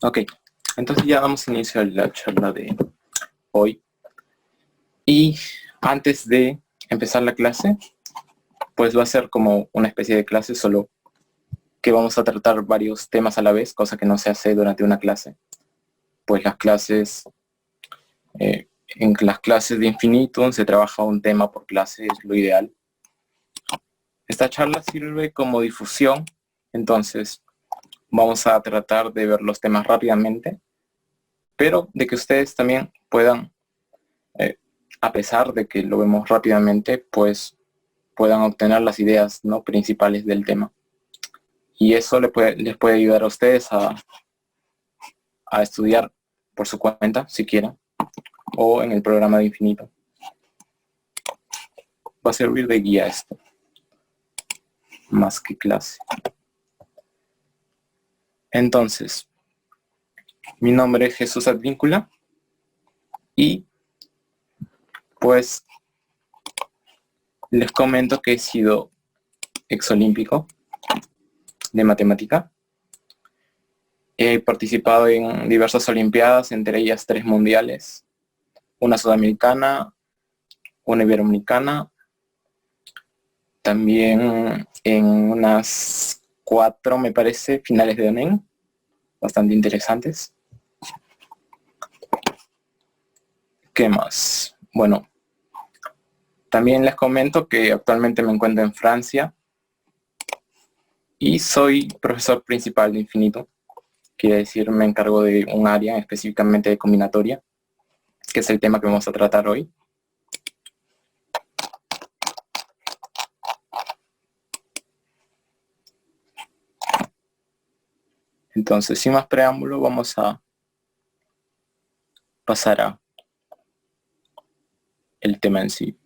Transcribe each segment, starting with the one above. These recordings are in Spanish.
Ok, entonces ya damos inicio a la charla de hoy. Y antes de empezar la clase, pues va a ser como una especie de clase, solo que vamos a tratar varios temas a la vez, cosa que no se hace durante una clase. Pues en las clases de Infinitum se trabaja un tema por clase, es lo ideal. Esta charla sirve como difusión, entonces vamos a tratar de ver los temas rápidamente, pero de que ustedes también puedan, a pesar de que lo vemos rápidamente, pues puedan obtener las ideas, ¿no?, principales del tema. Y eso les puede ayudar a ustedes a estudiar por su cuenta, si quieren, o en el programa de Infinito. Va a servir de guía esto, más que clase. Entonces, mi nombre es Jesús Advíncula y pues les comento que he sido exolímpico de matemática. He participado en diversas olimpiadas, entre ellas 3 mundiales, una sudamericana, una iberoamericana, también en unas 4, me parece, finales de ONEM, bastante interesantes. ¿Qué más? Bueno, también les comento que actualmente me encuentro en Francia y soy profesor principal de Infinito. Quiere decir, me encargo de un área específicamente de combinatoria, que es el tema que vamos a tratar hoy. Entonces, sin más preámbulo, vamos a pasar a el tema en sí.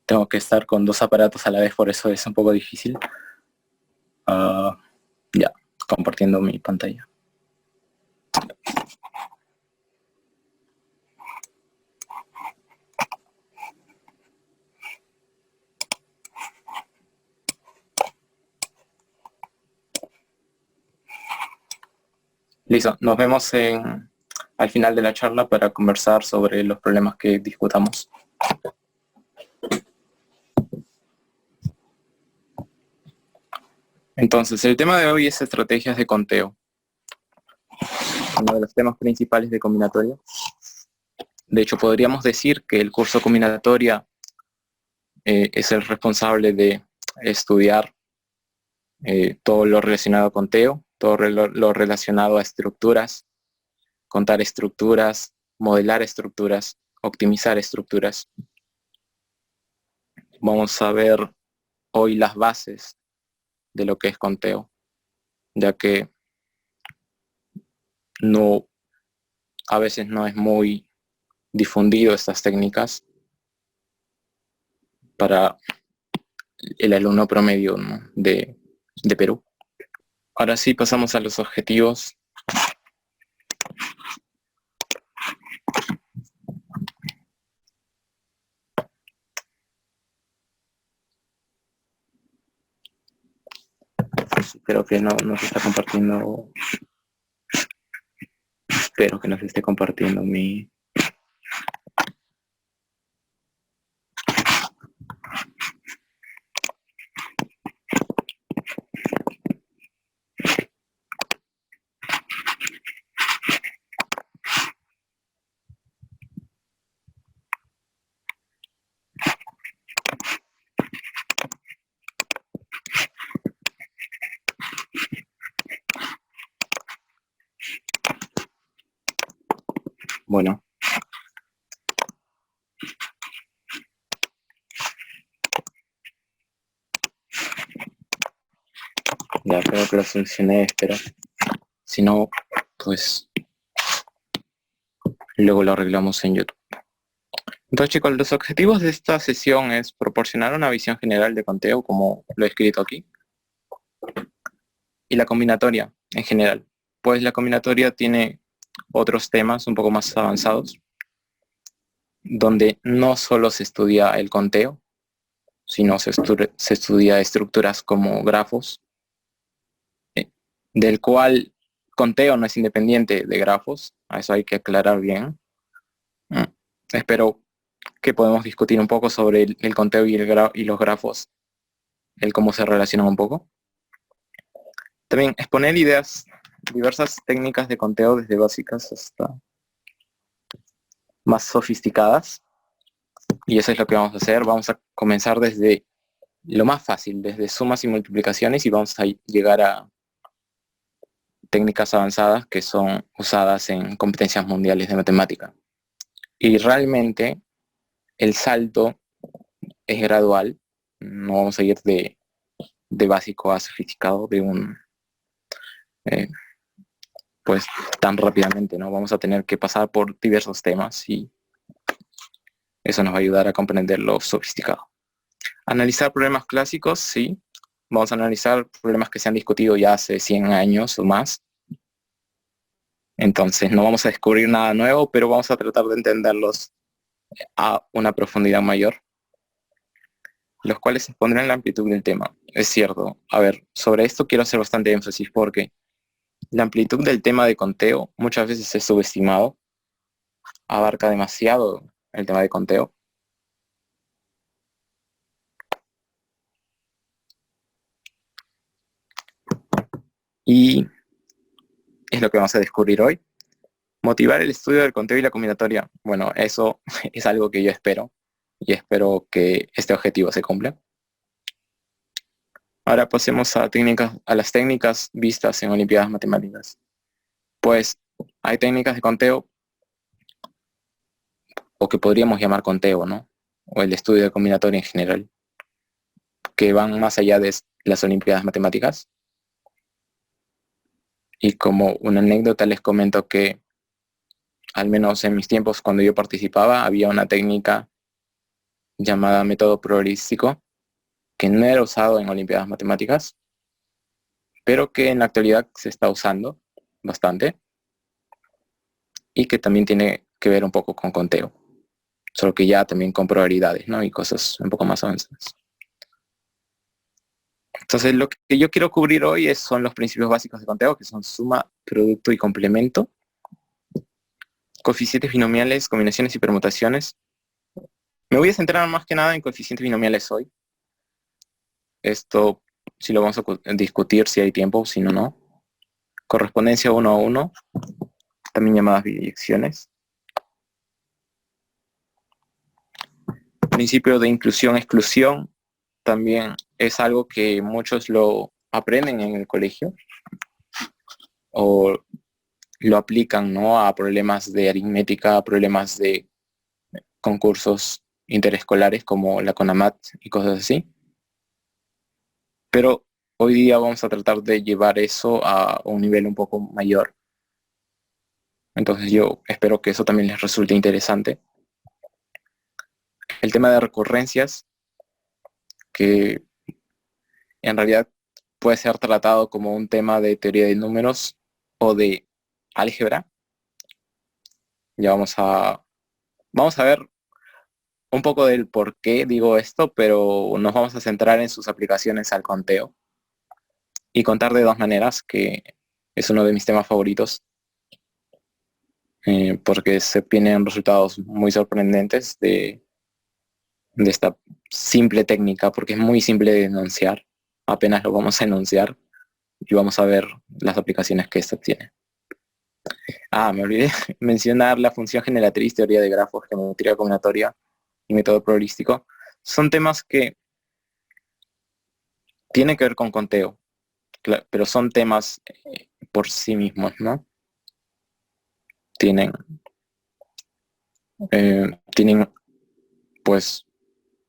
Tengo que estar con 2 aparatos a la vez, por eso es un poco difícil. Ya, compartiendo mi pantalla. Listo, nos vemos al final de la charla para conversar sobre los problemas que discutamos. Entonces, el tema de hoy es estrategias de conteo. Uno de los temas principales de combinatoria. De hecho, podríamos decir que el curso combinatoria es el responsable de estudiar todo lo relacionado a conteo, todo lo relacionado a estructuras, contar estructuras, modelar estructuras, optimizar estructuras. Vamos a ver hoy las bases de lo que es conteo, ya que a veces no es muy difundido estas técnicas para el alumno promedio, ¿no?, de Perú. Ahora sí, pasamos a los objetivos. Espero que no se está compartiendo. Espero que no se esté compartiendo mi... Bueno. Ya creo que lo solucioné, pero si no, pues luego lo arreglamos en YouTube. Entonces, chicos, los objetivos de esta sesión es proporcionar una visión general de conteo, como lo he escrito aquí, y la combinatoria en general. Pues la combinatoria tiene otros temas un poco más avanzados, donde no solo se estudia el conteo, sino se estudia estructuras como grafos, del cual conteo no es independiente de grafos, a eso hay que aclarar bien. Espero que podamos discutir un poco sobre el conteo y los grafos, el cómo se relacionan un poco. También exponer diversas técnicas de conteo, desde básicas hasta más sofisticadas. Y eso es lo que vamos a hacer. Vamos a comenzar desde lo más fácil, desde sumas y multiplicaciones, y vamos a llegar a técnicas avanzadas que son usadas en competencias mundiales de matemática. Y realmente el salto es gradual. No vamos a ir de básico a sofisticado pues tan rápidamente, ¿no? Vamos a tener que pasar por diversos temas y eso nos va a ayudar a comprender lo sofisticado. Analizar problemas clásicos, sí. Vamos a analizar problemas que se han discutido ya hace 100 años o más. Entonces no vamos a descubrir nada nuevo, pero vamos a tratar de entenderlos a una profundidad mayor, los cuales expondrán la amplitud del tema. Es cierto. A ver, sobre esto quiero hacer bastante énfasis porque la amplitud del tema de conteo muchas veces es subestimado. Abarca demasiado el tema de conteo. Y es lo que vamos a descubrir hoy. Motivar el estudio del conteo y la combinatoria. Bueno, eso es algo que yo espero. Y espero que este objetivo se cumpla. Ahora pasemos a las técnicas vistas en Olimpiadas Matemáticas. Pues hay técnicas de conteo, o que podríamos llamar conteo, ¿no? O el estudio de combinatoria en general, que van más allá de las Olimpiadas Matemáticas. Y como una anécdota les comento que, al menos en mis tiempos cuando yo participaba, había una técnica llamada método probabilístico, que no era usado en Olimpiadas Matemáticas, pero que en la actualidad se está usando bastante y que también tiene que ver un poco con conteo, solo que ya también con probabilidades, ¿no? Y cosas un poco más avanzadas. Entonces lo que yo quiero cubrir hoy son los principios básicos de conteo, que son suma, producto y complemento, coeficientes binomiales, combinaciones y permutaciones. Me voy a centrar más que nada en coeficientes binomiales hoy. Esto sí lo vamos a discutir si hay tiempo, si no, no. Correspondencia 1 a 1, también llamadas biyecciones. Principio de inclusión-exclusión, también es algo que muchos lo aprenden en el colegio o lo aplican, ¿no?, a problemas de aritmética, a problemas de concursos interescolares como la CONAMAT y cosas así. Pero hoy día vamos a tratar de llevar eso a un nivel un poco mayor. Entonces yo espero que eso también les resulte interesante. El tema de recurrencias, que en realidad puede ser tratado como un tema de teoría de números o de álgebra. Ya vamos a ver un poco del por qué digo esto, pero nos vamos a centrar en sus aplicaciones al conteo y contar de dos maneras, que es uno de mis temas favoritos, porque se obtienen resultados muy sorprendentes de esta simple técnica, porque es muy simple de enunciar. Apenas lo vamos a enunciar y vamos a ver las aplicaciones que esto tiene. Me olvidé mencionar la función generatriz, teoría de grafos, geometría combinatoria y método probabilístico. Son temas que tienen que ver con conteo, pero son temas por sí mismos, ¿no? Tienen pues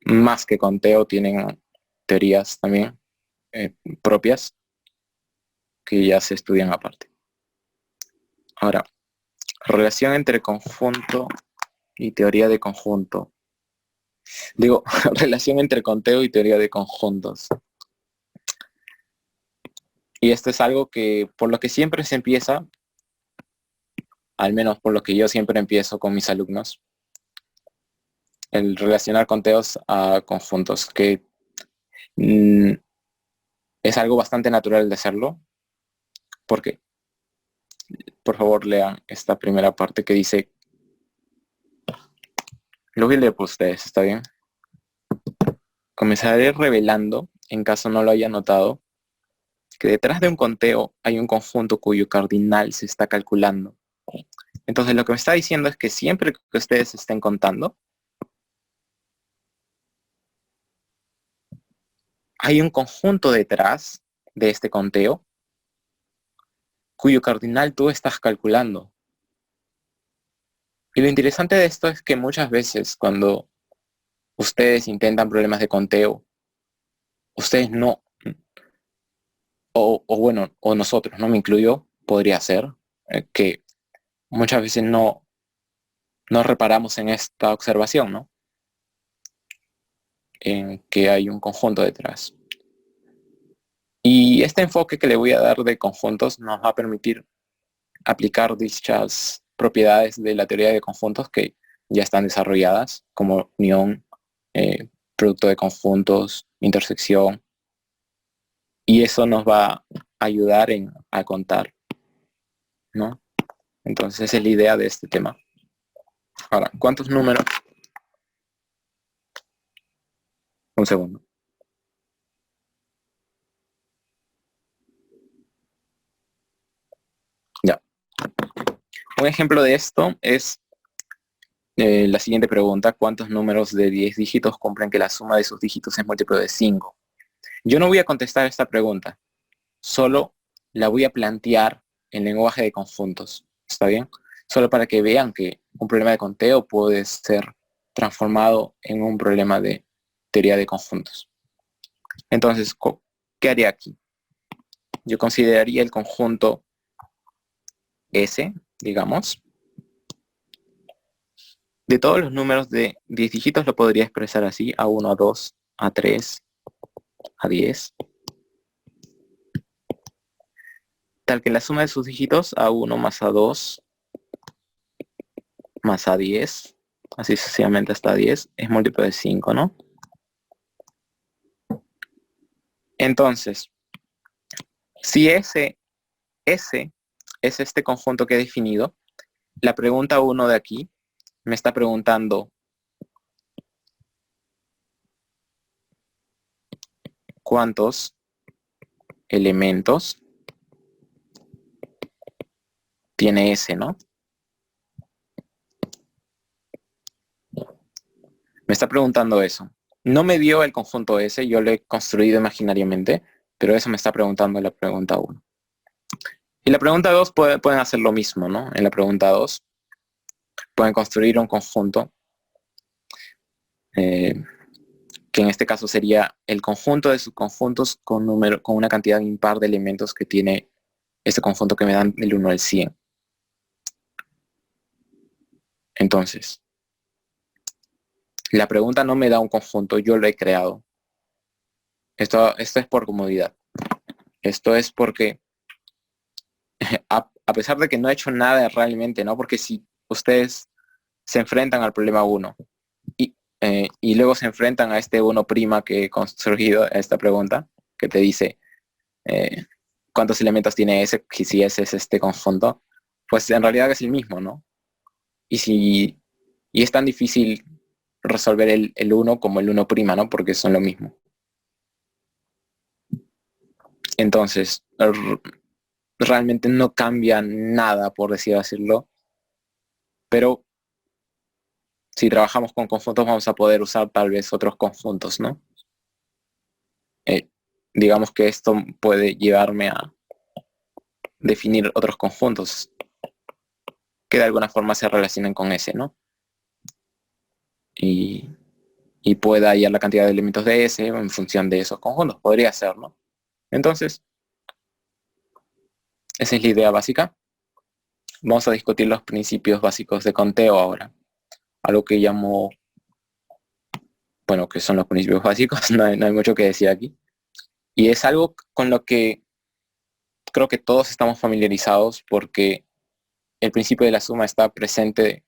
más que conteo, tienen teorías también propias que ya se estudian aparte. Ahora, relación entre conjunto y teoría de conjunto. Digo, relación entre conteo y teoría de conjuntos. Y esto es algo que, por lo que siempre se empieza, al menos por lo que yo siempre empiezo con mis alumnos, el relacionar conteos a conjuntos, que Mm, es algo bastante natural de hacerlo. ¿Por qué? Por favor, lean esta primera parte que dice, lo voy a leer por ustedes, ¿está bien? Comenzaré revelando, en caso no lo haya notado, que detrás de un conteo hay un conjunto cuyo cardinal se está calculando. Entonces lo que me está diciendo es que siempre que ustedes estén contando, hay un conjunto detrás de este conteo cuyo cardinal tú estás calculando. Y lo interesante de esto es que muchas veces cuando ustedes intentan problemas de conteo, ustedes no, o nosotros, no me incluyo, podría ser, que muchas veces no reparamos en esta observación, ¿no? En que hay un conjunto detrás. Y este enfoque que le voy a dar de conjuntos nos va a permitir aplicar dichas propiedades de la teoría de conjuntos que ya están desarrolladas, como unión, producto de conjuntos, intersección, y eso nos va a ayudar a contar, ¿no? Entonces esa es la idea de este tema. Ahora, ¿cuántos números? Un segundo. Ya. Un ejemplo de esto es la siguiente pregunta. ¿Cuántos números de 10 dígitos cumplen que la suma de sus dígitos es múltiplo de 5? Yo no voy a contestar esta pregunta. Solo la voy a plantear en lenguaje de conjuntos. ¿Está bien? Solo para que vean que un problema de conteo puede ser transformado en un problema de teoría de conjuntos. Entonces, ¿qué haría aquí? Yo consideraría el conjunto S, digamos. De todos los números de 10 dígitos lo podría expresar así, A1, A2, A3, A10. Tal que la suma de sus dígitos, A1 más A2 más A10, así sucesivamente hasta 10, es múltiplo de 5, ¿no? Entonces, si S es este conjunto que he definido, la pregunta 1 de aquí me está preguntando cuántos elementos tiene S, ¿no? Me está preguntando eso. No me dio el conjunto S, yo lo he construido imaginariamente, pero eso me está preguntando la pregunta 1. Y la pregunta 2 pueden hacer lo mismo, ¿no? En la pregunta 2 pueden construir un conjunto que en este caso sería el conjunto de subconjuntos con una cantidad impar de elementos que tiene este conjunto que me dan del 1 al 100. Entonces, la pregunta no me da un conjunto, yo lo he creado. Esto es por comodidad. Esto es porque, a pesar de que no he hecho nada realmente, ¿no? Porque si ustedes se enfrentan al problema 1 y luego se enfrentan a este 1' que he construido, a esta pregunta, que te dice cuántos elementos tiene ese, si ese es este conjunto, pues en realidad es el mismo, ¿no? Y es tan difícil resolver el 1 como el 1', ¿no? Porque son lo mismo. Entonces, realmente no cambia nada, por decirlo, pero si trabajamos con conjuntos vamos a poder usar tal vez otros conjuntos, ¿no? Digamos que esto puede llevarme a definir otros conjuntos que de alguna forma se relacionen con ese, ¿no? Y pueda hallar la cantidad de elementos de ese en función de esos conjuntos. Podría ser, ¿no? Entonces, esa es la idea básica. Vamos a discutir los principios básicos de conteo ahora. Algo que llamo, bueno, que son los principios básicos, no hay mucho que decir aquí. Y es algo con lo que creo que todos estamos familiarizados porque el principio de la suma está presente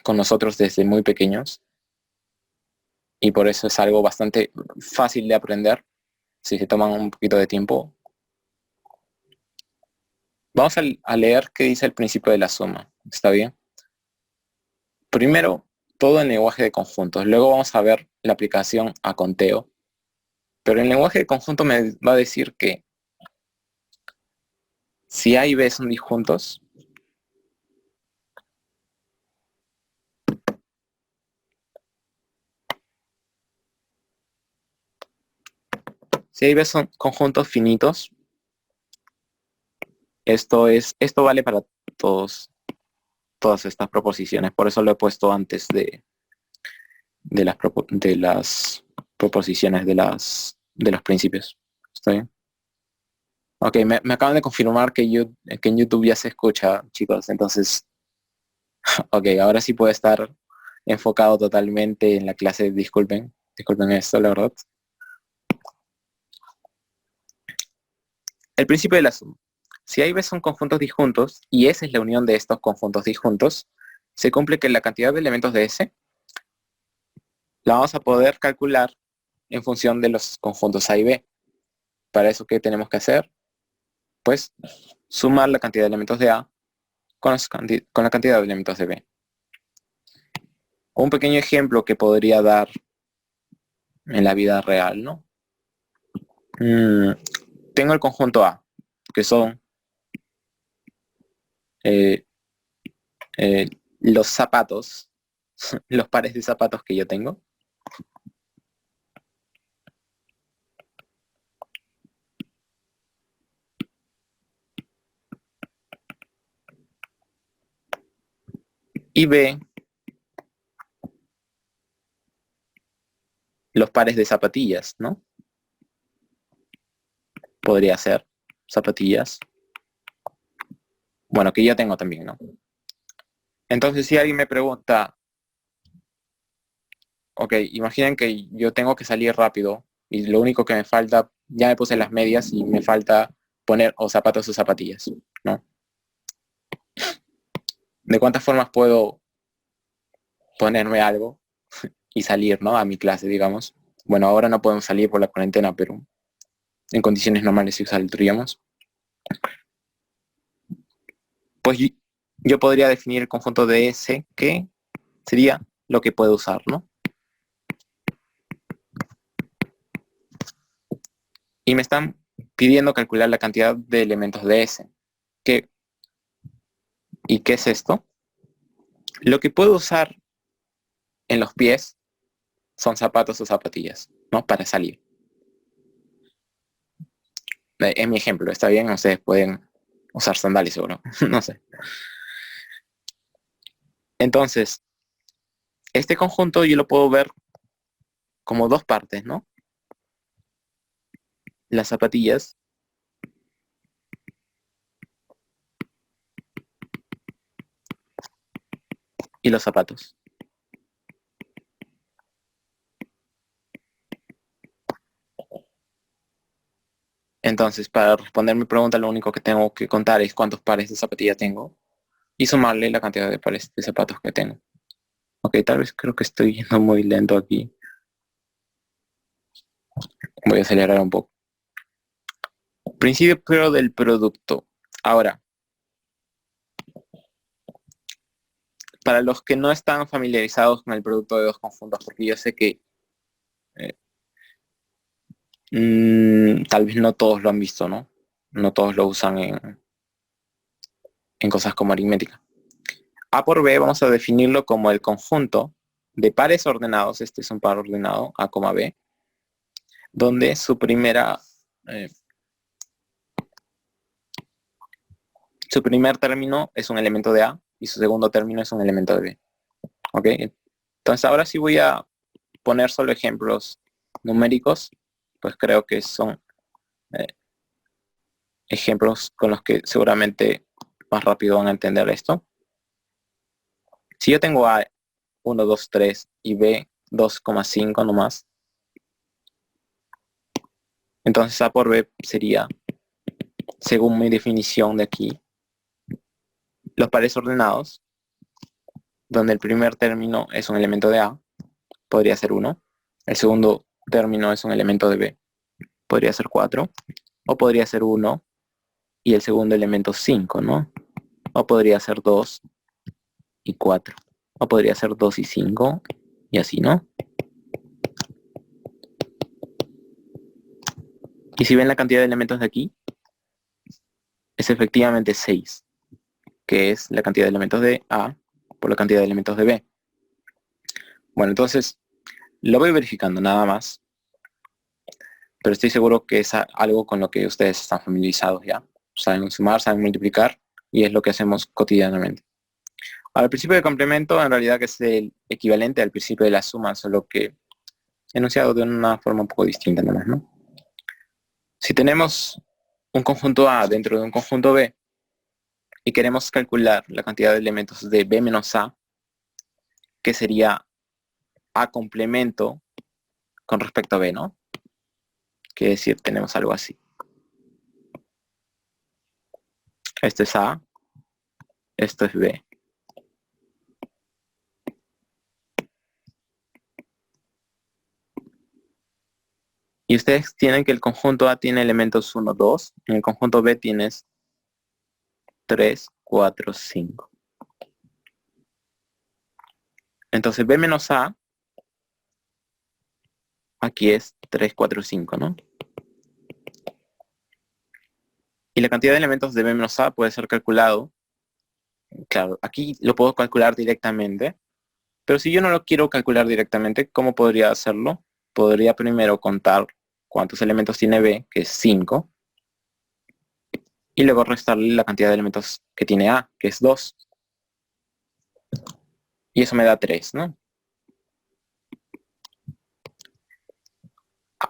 con nosotros desde muy pequeños. y por eso es algo bastante fácil de aprender si se toman un poquito de tiempo. Vamos a leer qué dice el principio de la suma, ¿está bien? Primero, todo en lenguaje de conjuntos, luego vamos a ver la aplicación a conteo, pero el lenguaje de conjunto me va a decir que si A y B son disjuntos, si A y B son conjuntos finitos, esto vale para todas estas proposiciones, por eso lo he puesto antes de las proposiciones de los principios. ¿Está bien? Ok, me acaban de confirmar que en YouTube ya se escucha, chicos, entonces, ok, ahora sí puedo estar enfocado totalmente en la clase. Disculpen esto, la verdad. El principio de la suma. Si A y B son conjuntos disjuntos, y S es la unión de estos conjuntos disjuntos, se cumple que la cantidad de elementos de S la vamos a poder calcular en función de los conjuntos A y B. Para eso, ¿qué tenemos que hacer? Pues sumar la cantidad de elementos de A con la cantidad de elementos de B. Un pequeño ejemplo que podría dar en la vida real, ¿no? Tengo el conjunto A, que son los zapatos, los pares de zapatos que yo tengo. Y B, los pares de zapatillas, ¿no? Podría ser zapatillas. Bueno, que yo tengo también, ¿no? Entonces, si alguien me pregunta, ok, imaginen que yo tengo que salir rápido y lo único que me falta, ya me puse las medias y me falta poner o zapatos o zapatillas, ¿no? ¿De cuántas formas puedo ponerme algo y salir, ¿no? A mi clase, digamos? Bueno, ahora no podemos salir por la cuarentena, pero en condiciones normales sí saldríamos. Pues yo podría definir el conjunto de S, que sería lo que puedo usar, ¿no? Y me están pidiendo calcular la cantidad de elementos de S. ¿Y qué es esto? Lo que puedo usar en los pies son zapatos o zapatillas, ¿no? Para salir. Es mi ejemplo, ¿está bien? Ustedes pueden usar sandalias seguro, no sé. Entonces, este conjunto yo lo puedo ver como dos partes, ¿no? Las zapatillas y los zapatos. Entonces, para responder mi pregunta, lo único que tengo que contar es cuántos pares de zapatillas tengo y sumarle la cantidad de pares de zapatos que tengo. Ok, tal vez creo que estoy yendo muy lento aquí. Voy a acelerar un poco. Principio del producto. Ahora, para los que no están familiarizados con el producto de dos conjuntos, porque yo sé que tal vez no todos lo han visto, ¿no? No todos lo usan en cosas como aritmética. A por B vamos a definirlo como el conjunto de pares ordenados, este es un par ordenado, A, B, donde su primer término es un elemento de A y su segundo término es un elemento de B. ¿Ok? Entonces ahora sí voy a poner solo ejemplos numéricos, pues creo que son ejemplos con los que seguramente más rápido van a entender esto. Si yo tengo A 1, 2, 3 y B 2,5 nomás, entonces A por B sería, según mi definición de aquí, los pares ordenados, donde el primer término es un elemento de A, podría ser 1, El segundo término es un elemento de B. Podría ser 4, o podría ser 1, y el segundo elemento 5, ¿no? O podría ser 2 y 4. O podría ser 2 y 5, y así, ¿no? Y si ven la cantidad de elementos de aquí, es efectivamente 6, que es la cantidad de elementos de A por la cantidad de elementos de B. Bueno, entonces, lo voy verificando nada más, pero estoy seguro que es algo con lo que ustedes están familiarizados ya. Saben sumar, saben multiplicar, y es lo que hacemos cotidianamente. Ahora, el principio de complemento en realidad que es el equivalente al principio de la suma, solo que enunciado de una forma un poco distinta nomás, ¿no? Si tenemos un conjunto A dentro de un conjunto B y queremos calcular la cantidad de elementos de B menos A, que sería A complemento con respecto a B, ¿no? Quiere decir, tenemos algo así. Esto es A, esto es B. Y ustedes tienen que el conjunto A tiene elementos 1, 2, en el conjunto B tienes 3, 4, 5. Entonces B menos A, aquí es 3, 4, 5, ¿no? Y la cantidad de elementos de B menos A puede ser calculado. Claro, aquí lo puedo calcular directamente, pero si yo no lo quiero calcular directamente, ¿cómo podría hacerlo? Podría primero contar cuántos elementos tiene B, que es 5, y luego restarle la cantidad de elementos que tiene A, que es 2. Y eso me da 3, ¿no?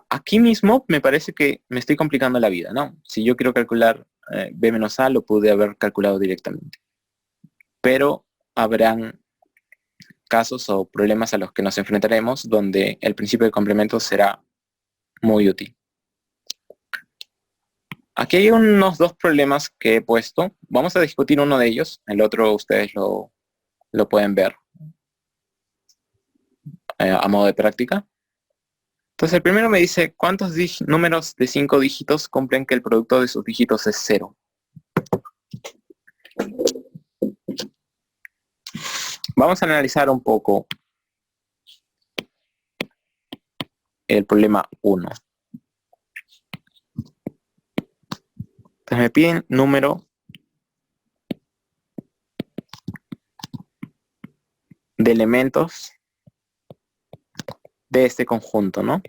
Aquí mismo me parece que me estoy complicando la vida, ¿no? Si yo quiero calcular B menos A, lo pude haber calculado directamente. Pero habrán casos o problemas a los que nos enfrentaremos donde el principio de complemento será muy útil. Aquí hay unos dos problemas que he puesto. Vamos a discutir uno de ellos. El otro ustedes lo pueden ver a modo de práctica. Entonces el primero me dice, ¿cuántos números de 5 dígitos cumplen que el producto de sus dígitos es 0? Vamos a analizar un poco el problema 1. Entonces me piden número de elementos de este conjunto, ¿no?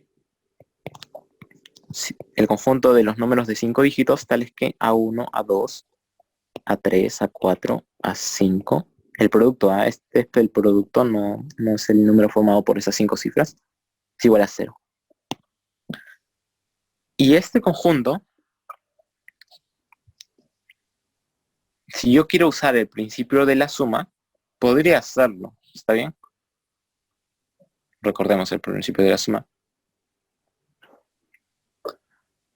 El conjunto de los números de 5 dígitos, tales que A1, A2, A3, A4, A5. El producto, el producto no es el número formado por esas 5 cifras, es igual a 0. Y este conjunto, si yo quiero usar el principio de la suma, podría hacerlo, ¿está bien? Recordemos el principio de la suma.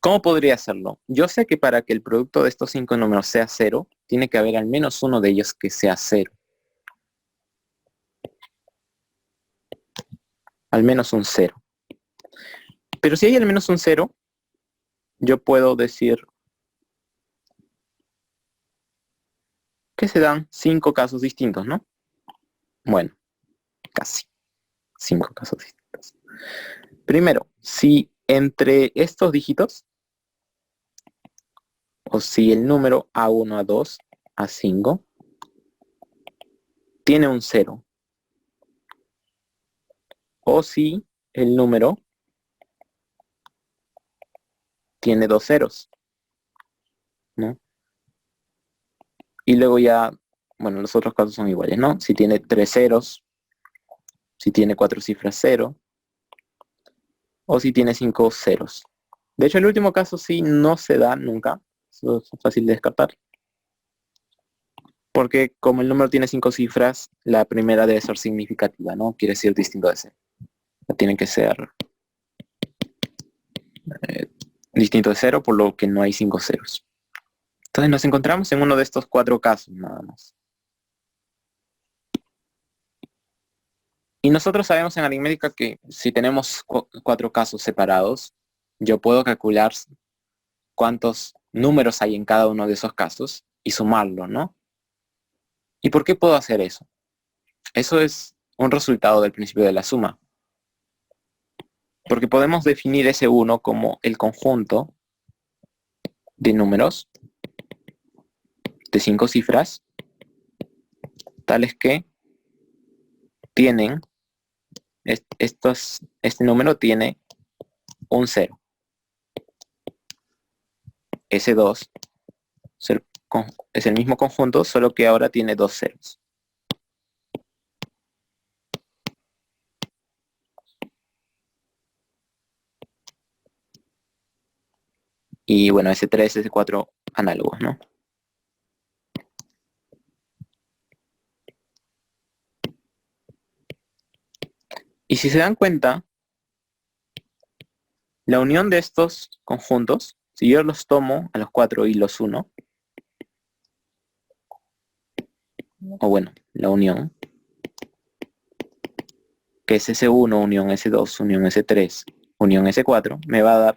¿Cómo podría hacerlo? Yo sé que para que el producto de estos 5 números sea 0, tiene que haber al menos uno de ellos que sea 0. Al menos un 0. Pero si hay al menos un 0, yo puedo decir que se dan 5 casos distintos, ¿no? Bueno, casi 5 casos distintos. Primero, si entre estos dígitos, o si el número A1, A2, A5, tiene un 0, o si el número tiene 2 ceros, ¿no? Y luego ya, bueno, los otros casos son iguales, ¿no? Si tiene 3 ceros, si tiene 4 cifras 0, o si tiene 5 ceros. De hecho, el último caso sí no se da nunca, eso es fácil de descartar. Porque como el número tiene 5 cifras, la primera debe ser significativa, ¿no? Quiere decir distinto de 0. Tiene que ser distinto de 0, por lo que no hay 5 ceros. Entonces nos encontramos en uno de estos 4 casos nada más. Y nosotros sabemos en aritmética que si tenemos 4 casos separados, yo puedo calcular cuántos números hay en cada uno de esos casos y sumarlo, ¿no? ¿Y por qué puedo hacer eso? Eso es un resultado del principio de la suma. Porque podemos definir ese 1 como el conjunto de números de 5 cifras, tales que tienen, este número tiene un 0. Ese 2 es el mismo conjunto, solo que ahora tiene 2 ceros. Y bueno, ese 3, ese 4 análogos, ¿no? Y si se dan cuenta, la unión de estos conjuntos, si yo los tomo a los 4 y los uno, o bueno, la unión, que es S1, unión S2, unión S3, unión S4, me va a dar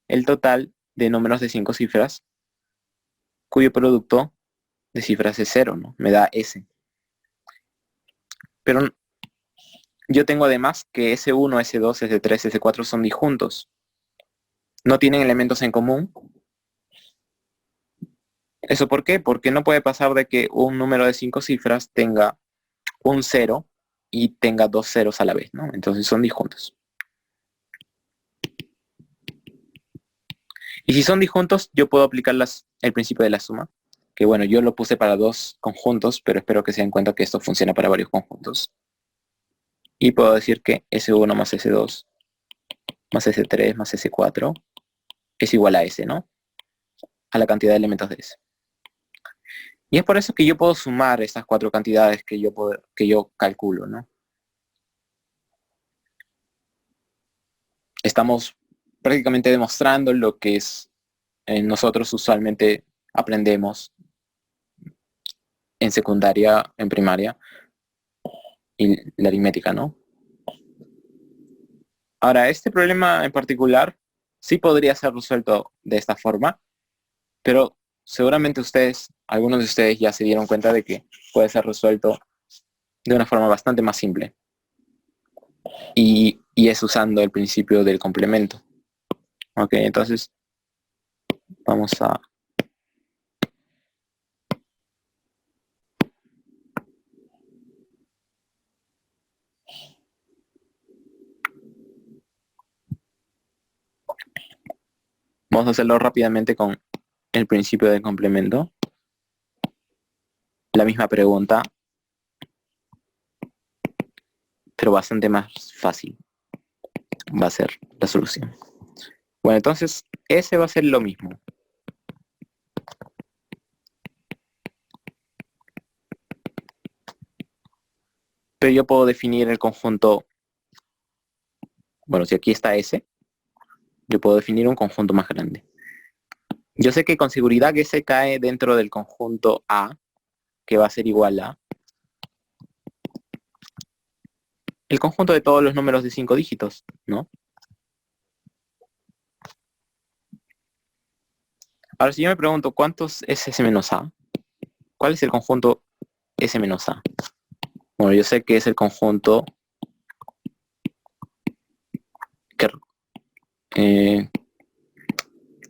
el total de números de 5 cifras, cuyo producto de cifras es 0, ¿no? Me da S. Pero yo tengo además que S1, S2, S3, S4 son disjuntos. No tienen elementos en común. ¿Eso por qué? Porque no puede pasar de que un número de 5 cifras tenga un 0 y tenga 2 ceros a la vez, ¿no? Entonces son disjuntos. Y si son disjuntos, yo puedo aplicar el principio de la suma, que bueno, yo lo puse para 2 conjuntos, pero espero que se den cuenta que esto funciona para varios conjuntos. Y puedo decir que S1 más S2 más S3 más S4 es igual a S, ¿no? A la cantidad de elementos de S. Y es por eso que yo puedo sumar estas 4 cantidades que yo calculo, ¿no? Estamos prácticamente demostrando lo que nosotros usualmente aprendemos en secundaria, en primaria, y la aritmética, ¿no? Ahora, este problema en particular sí podría ser resuelto de esta forma, pero seguramente algunos de ustedes ya se dieron cuenta de que puede ser resuelto de una forma bastante más simple. Y es usando el principio del complemento. Ok, entonces vamos a... Vamos a hacerlo rápidamente con el principio del complemento. La misma pregunta, pero bastante más fácil va a ser la solución. Bueno, entonces ese va a ser lo mismo. Pero yo puedo definir el conjunto, bueno, si aquí está S, yo puedo definir un conjunto más grande. Yo sé que con seguridad que S cae dentro del conjunto A, que va a ser igual a el conjunto de todos los números de 5 dígitos, ¿no? Ahora, si yo me pregunto, ¿cuántos es S menos A? ¿Cuál es el conjunto S menos A? Bueno, yo sé que es el conjunto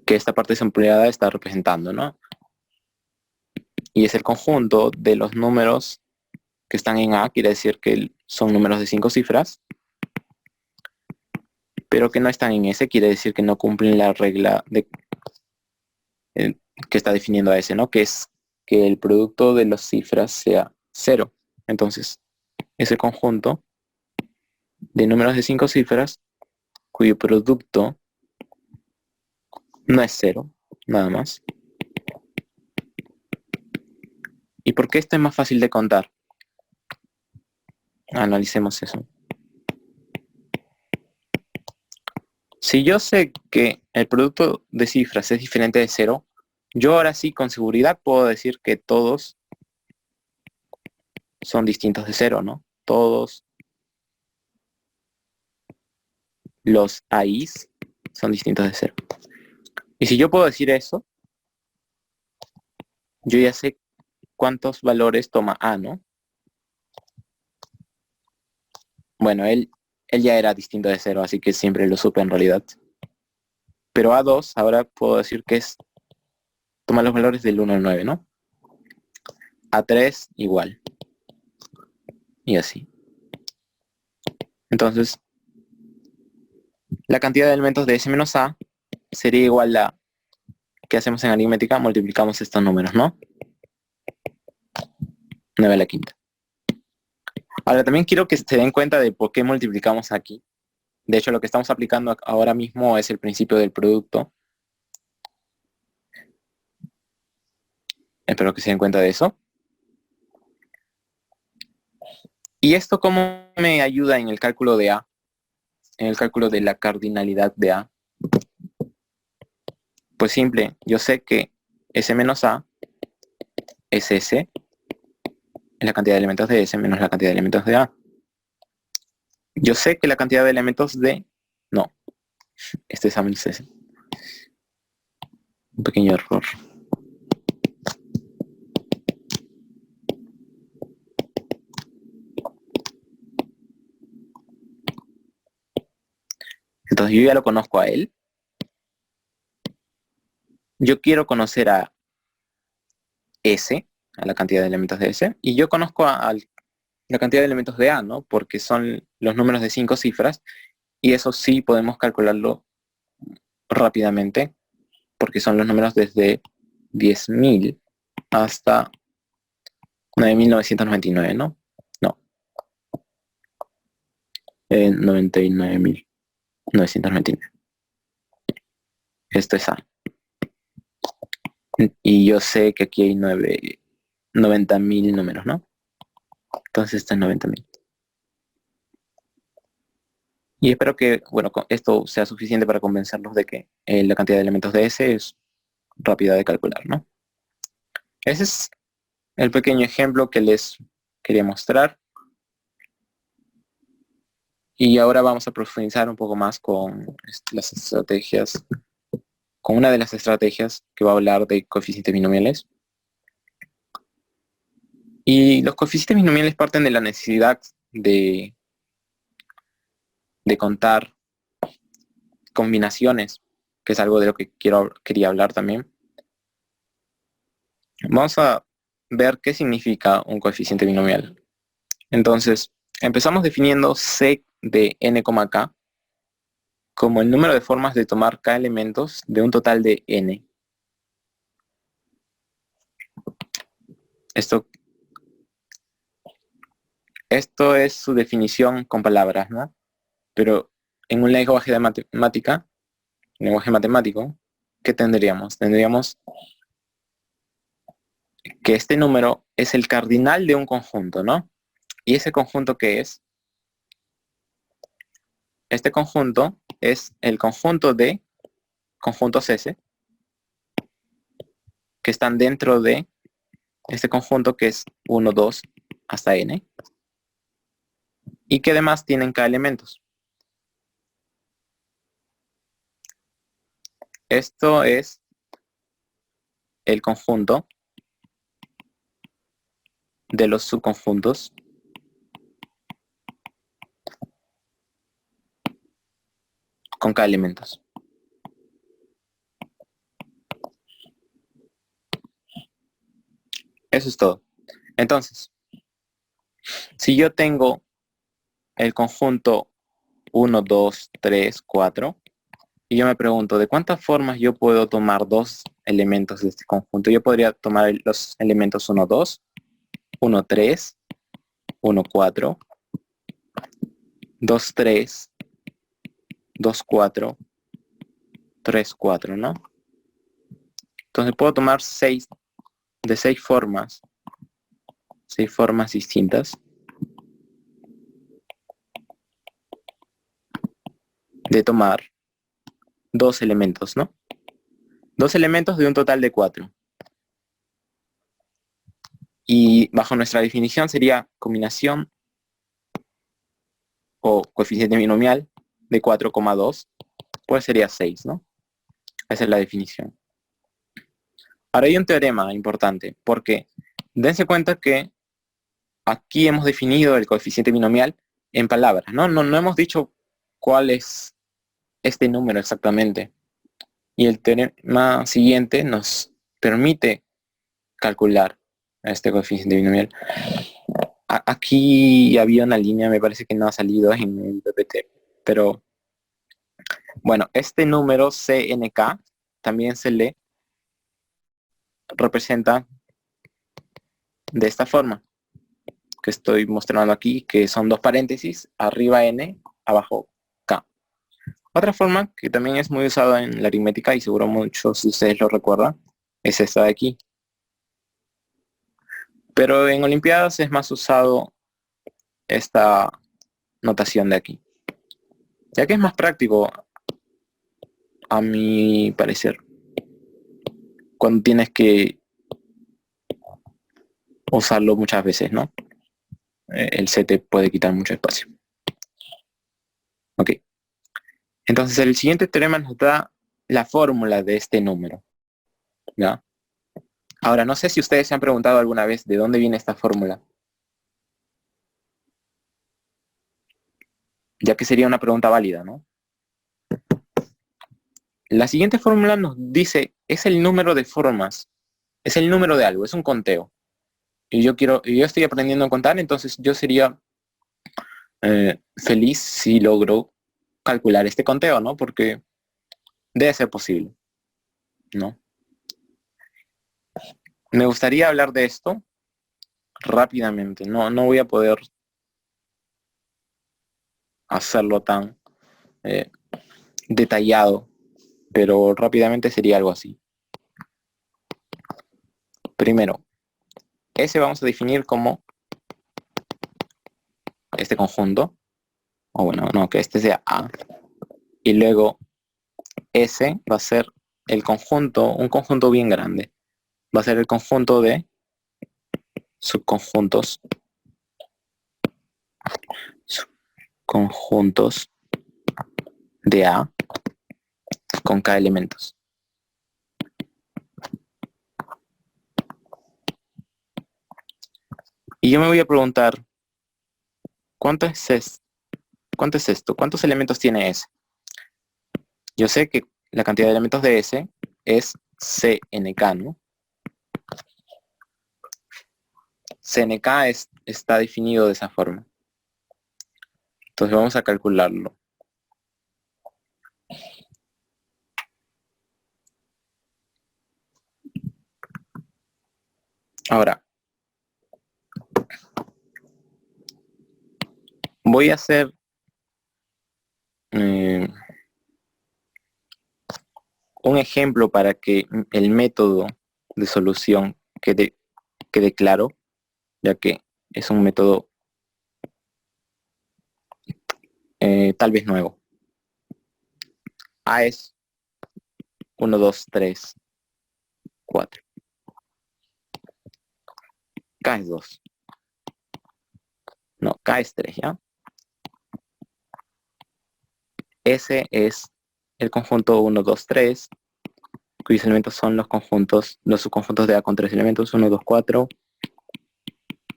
que esta parte empleada está representando, ¿no? Y es el conjunto de los números que están en A, quiere decir que son números de 5 cifras, pero que no están en S, quiere decir que no cumplen la regla que está definiendo a S, ¿no? Que es que el producto de las cifras sea 0. Entonces, es el conjunto de números de 5 cifras cuyo producto no es 0, nada más. ¿Y por qué esto es más fácil de contar? Analicemos eso. Si yo sé que el producto de cifras es diferente de 0, yo ahora sí con seguridad puedo decir que todos son distintos de 0, ¿no? Todos los AIs son distintos de 0. Y si yo puedo decir eso, yo ya sé cuántos valores toma A, ¿no? Bueno, él ya era distinto de 0, así que siempre lo supe en realidad. Pero A2, ahora puedo decir que toma los valores del 1 al 9, ¿no? A3 igual. Y así. Entonces, la cantidad de elementos de S menos A sería igual a, ¿qué hacemos en aritmética? Multiplicamos estos números, ¿no? 9 a la quinta. Ahora también quiero que se den cuenta de por qué multiplicamos aquí. De hecho, lo que estamos aplicando ahora mismo es el principio del producto. Espero que se den cuenta de eso. ¿Y esto cómo me ayuda en el cálculo de A? En el cálculo de la cardinalidad de A. Pues simple, yo sé que S menos A es S, es la cantidad de elementos de S menos la cantidad de elementos de A. Yo sé que la cantidad de elementos de... No, este es A menos S. Un pequeño error. Entonces yo ya lo conozco a él. Yo quiero conocer a S, a la cantidad de elementos de S, y yo conozco a la cantidad de elementos de A, ¿no? Porque son los números de 5 cifras, y eso sí podemos calcularlo rápidamente, porque son los números desde 10.000 hasta 9.999, ¿no? No. 99.999. Esto es A. Y yo sé que aquí hay 90.000 números, ¿no? Entonces esto es 90.000. Y espero que, bueno, esto sea suficiente para convencerlos de que la cantidad de elementos de S es rápida de calcular, ¿no? Ese es el pequeño ejemplo que les quería mostrar. Y ahora vamos a profundizar un poco más con las estrategias, con una de las estrategias que va a hablar de coeficientes binomiales. Y los coeficientes binomiales parten de la necesidad de contar combinaciones, que es algo de lo que quería hablar también. Vamos a ver qué significa un coeficiente binomial. Entonces, empezamos definiendo C de n, k como el número de formas de tomar k elementos de un total de n. Esto es su definición con palabras, ¿no? Pero en un lenguaje de matemática, lenguaje matemático, ¿qué tendríamos? Tendríamos que este número es el cardinal de un conjunto, ¿no? ¿Y ese conjunto qué es? Este conjunto es el conjunto de conjuntos S que están dentro de este conjunto que es 1, 2 hasta n y que además tienen k elementos. Esto es el conjunto de los subconjuntos con k elementos. Eso es todo. Entonces, si yo tengo el conjunto 1, 2, 3, 4, y yo me pregunto, ¿de cuántas formas yo puedo tomar dos elementos de este conjunto? Yo podría tomar los elementos 1, 2, 1, 3, 1, 4, 2, 3, 2, 4, 3, 4, ¿no? Entonces puedo tomar 6 de 6 formas distintas de tomar dos elementos, ¿no? Dos elementos de un total de 4. Y bajo nuestra definición sería combinación o coeficiente binomial de 4,2, pues sería 6, ¿no? Esa es la definición. Ahora hay un teorema importante, porque dense cuenta que aquí hemos definido el coeficiente binomial en palabras, ¿no? No hemos dicho cuál es este número exactamente. Y el teorema siguiente nos permite calcular este coeficiente binomial. Aquí había una línea, me parece que no ha salido en el PPT, pero bueno, este número CNK también se le representa de esta forma que estoy mostrando aquí, que son dos paréntesis, arriba n, abajo k. Otra forma que también es muy usada en la aritmética y seguro muchos de ustedes lo recuerdan, es esta de aquí. Pero en Olimpiadas es más usado esta notación de aquí, ya que es más práctico a mi parecer cuando tienes que usarlo muchas veces, ¿no? El C te puede quitar mucho espacio. Ok. Entonces el siguiente teorema nos da la fórmula de este número, ¿ya? Ahora, no sé si ustedes se han preguntado alguna vez de dónde viene esta fórmula, ya que sería una pregunta válida, ¿no? La siguiente fórmula nos dice, es el número de formas, es el número de algo, es un conteo. Y yo estoy aprendiendo a contar, entonces yo sería feliz si logro calcular este conteo, ¿no? Porque debe ser posible, ¿no? Me gustaría hablar de esto rápidamente, no voy a poder hacerlo tan detallado, pero rápidamente sería algo así. Primero, S vamos a definir como este conjunto, o bueno, no, que este sea A, y luego S va a ser el conjunto, un conjunto bien grande, va a ser el conjunto de subconjuntos, conjuntos de A con K elementos. Y yo me voy a preguntar, ¿cuánto es esto? ¿Cuántos elementos tiene S? Yo sé que la cantidad de elementos de S es CNK, ¿no? CNK está definido de esa forma. Entonces vamos a calcularlo. Ahora, voy a hacer un ejemplo para que el método de solución quede claro, ya que es un método tal vez nuevo. A es 1, 2, 3, 4. K es 2. No, K es 3, ¿ya? S es el conjunto 1, 2, 3, cuyos elementos son los subconjuntos de A con 3 elementos, 1, 2, 4,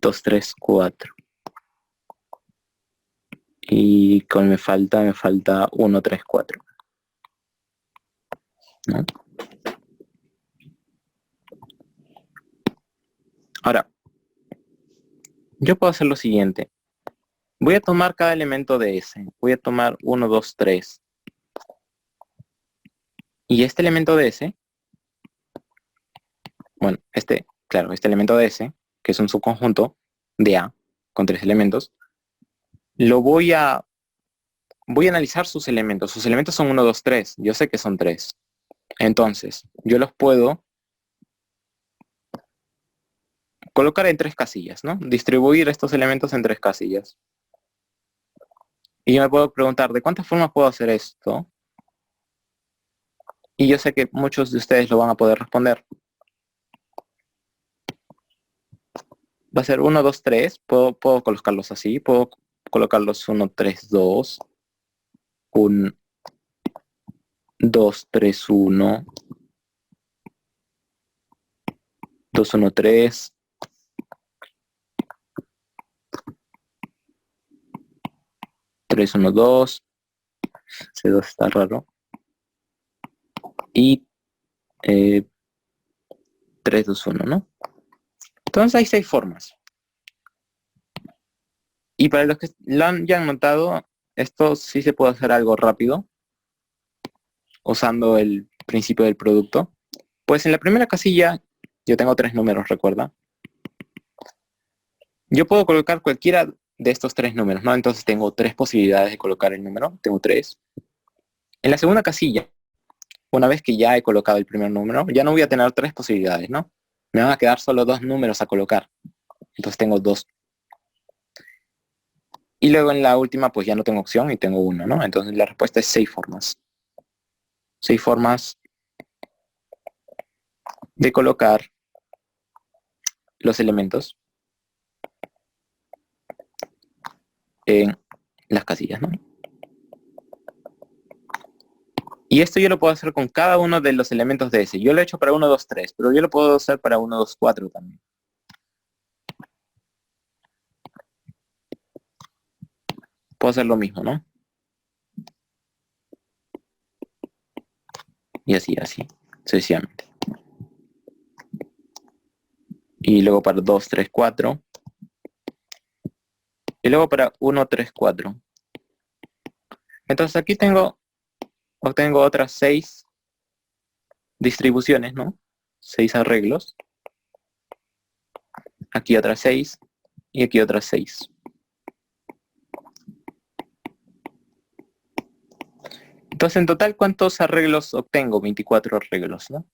2, 3, 4. Y con me falta 1, 3, 4. ¿No? Ahora, yo puedo hacer lo siguiente. Voy a tomar cada elemento de S. Voy a tomar 1, 2, 3. Y este elemento de S, bueno, este elemento de S, que es un subconjunto de A con 3 elementos, lo voy a analizar sus elementos. Sus elementos son 1, 2, 3. Yo sé que son 3. Entonces, yo los puedo colocar en 3 casillas, ¿no? Distribuir estos elementos en 3 casillas. Y yo me puedo preguntar, ¿de cuántas formas puedo hacer esto? Y yo sé que muchos de ustedes lo van a poder responder. Va a ser 1, 2, 3. Puedo colocarlos así. Puedo colocarlos 1, 3, 2, un 2, 3, 1, 2, 1, 3, 3, 1, 2, ese 2 está raro, y 3, 2, 1, ¿no? Entonces hay 6 formas. Y para los que ya han notado, esto sí se puede hacer algo rápido, usando el principio del producto. Pues en la primera casilla, yo tengo 3 números, recuerda. Yo puedo colocar cualquiera de estos 3 números, ¿no? Entonces tengo 3 posibilidades de colocar el número, tengo 3. En la segunda casilla, una vez que ya he colocado el primer número, ya no voy a tener 3 posibilidades, ¿no? Me van a quedar solo 2 números a colocar. Entonces tengo 2. Y luego en la última, pues ya no tengo opción y tengo 1, ¿no? Entonces la respuesta es 6 formas. 6 formas de colocar los elementos en las casillas, ¿no? Y esto yo lo puedo hacer con cada uno de los elementos de ese. Yo lo he hecho para 1, 2, 3, pero yo lo puedo hacer para 1, 2, 4 también. Puedo hacer lo mismo, ¿no? Y así, sucesivamente. Y luego para 2, 3, 4. Y luego para 1, 3, 4. Entonces aquí obtengo otras 6 distribuciones, ¿no? 6 arreglos. Aquí otras 6 y aquí otras 6. Entonces en total, ¿cuántos arreglos obtengo? 24 arreglos, ¿no?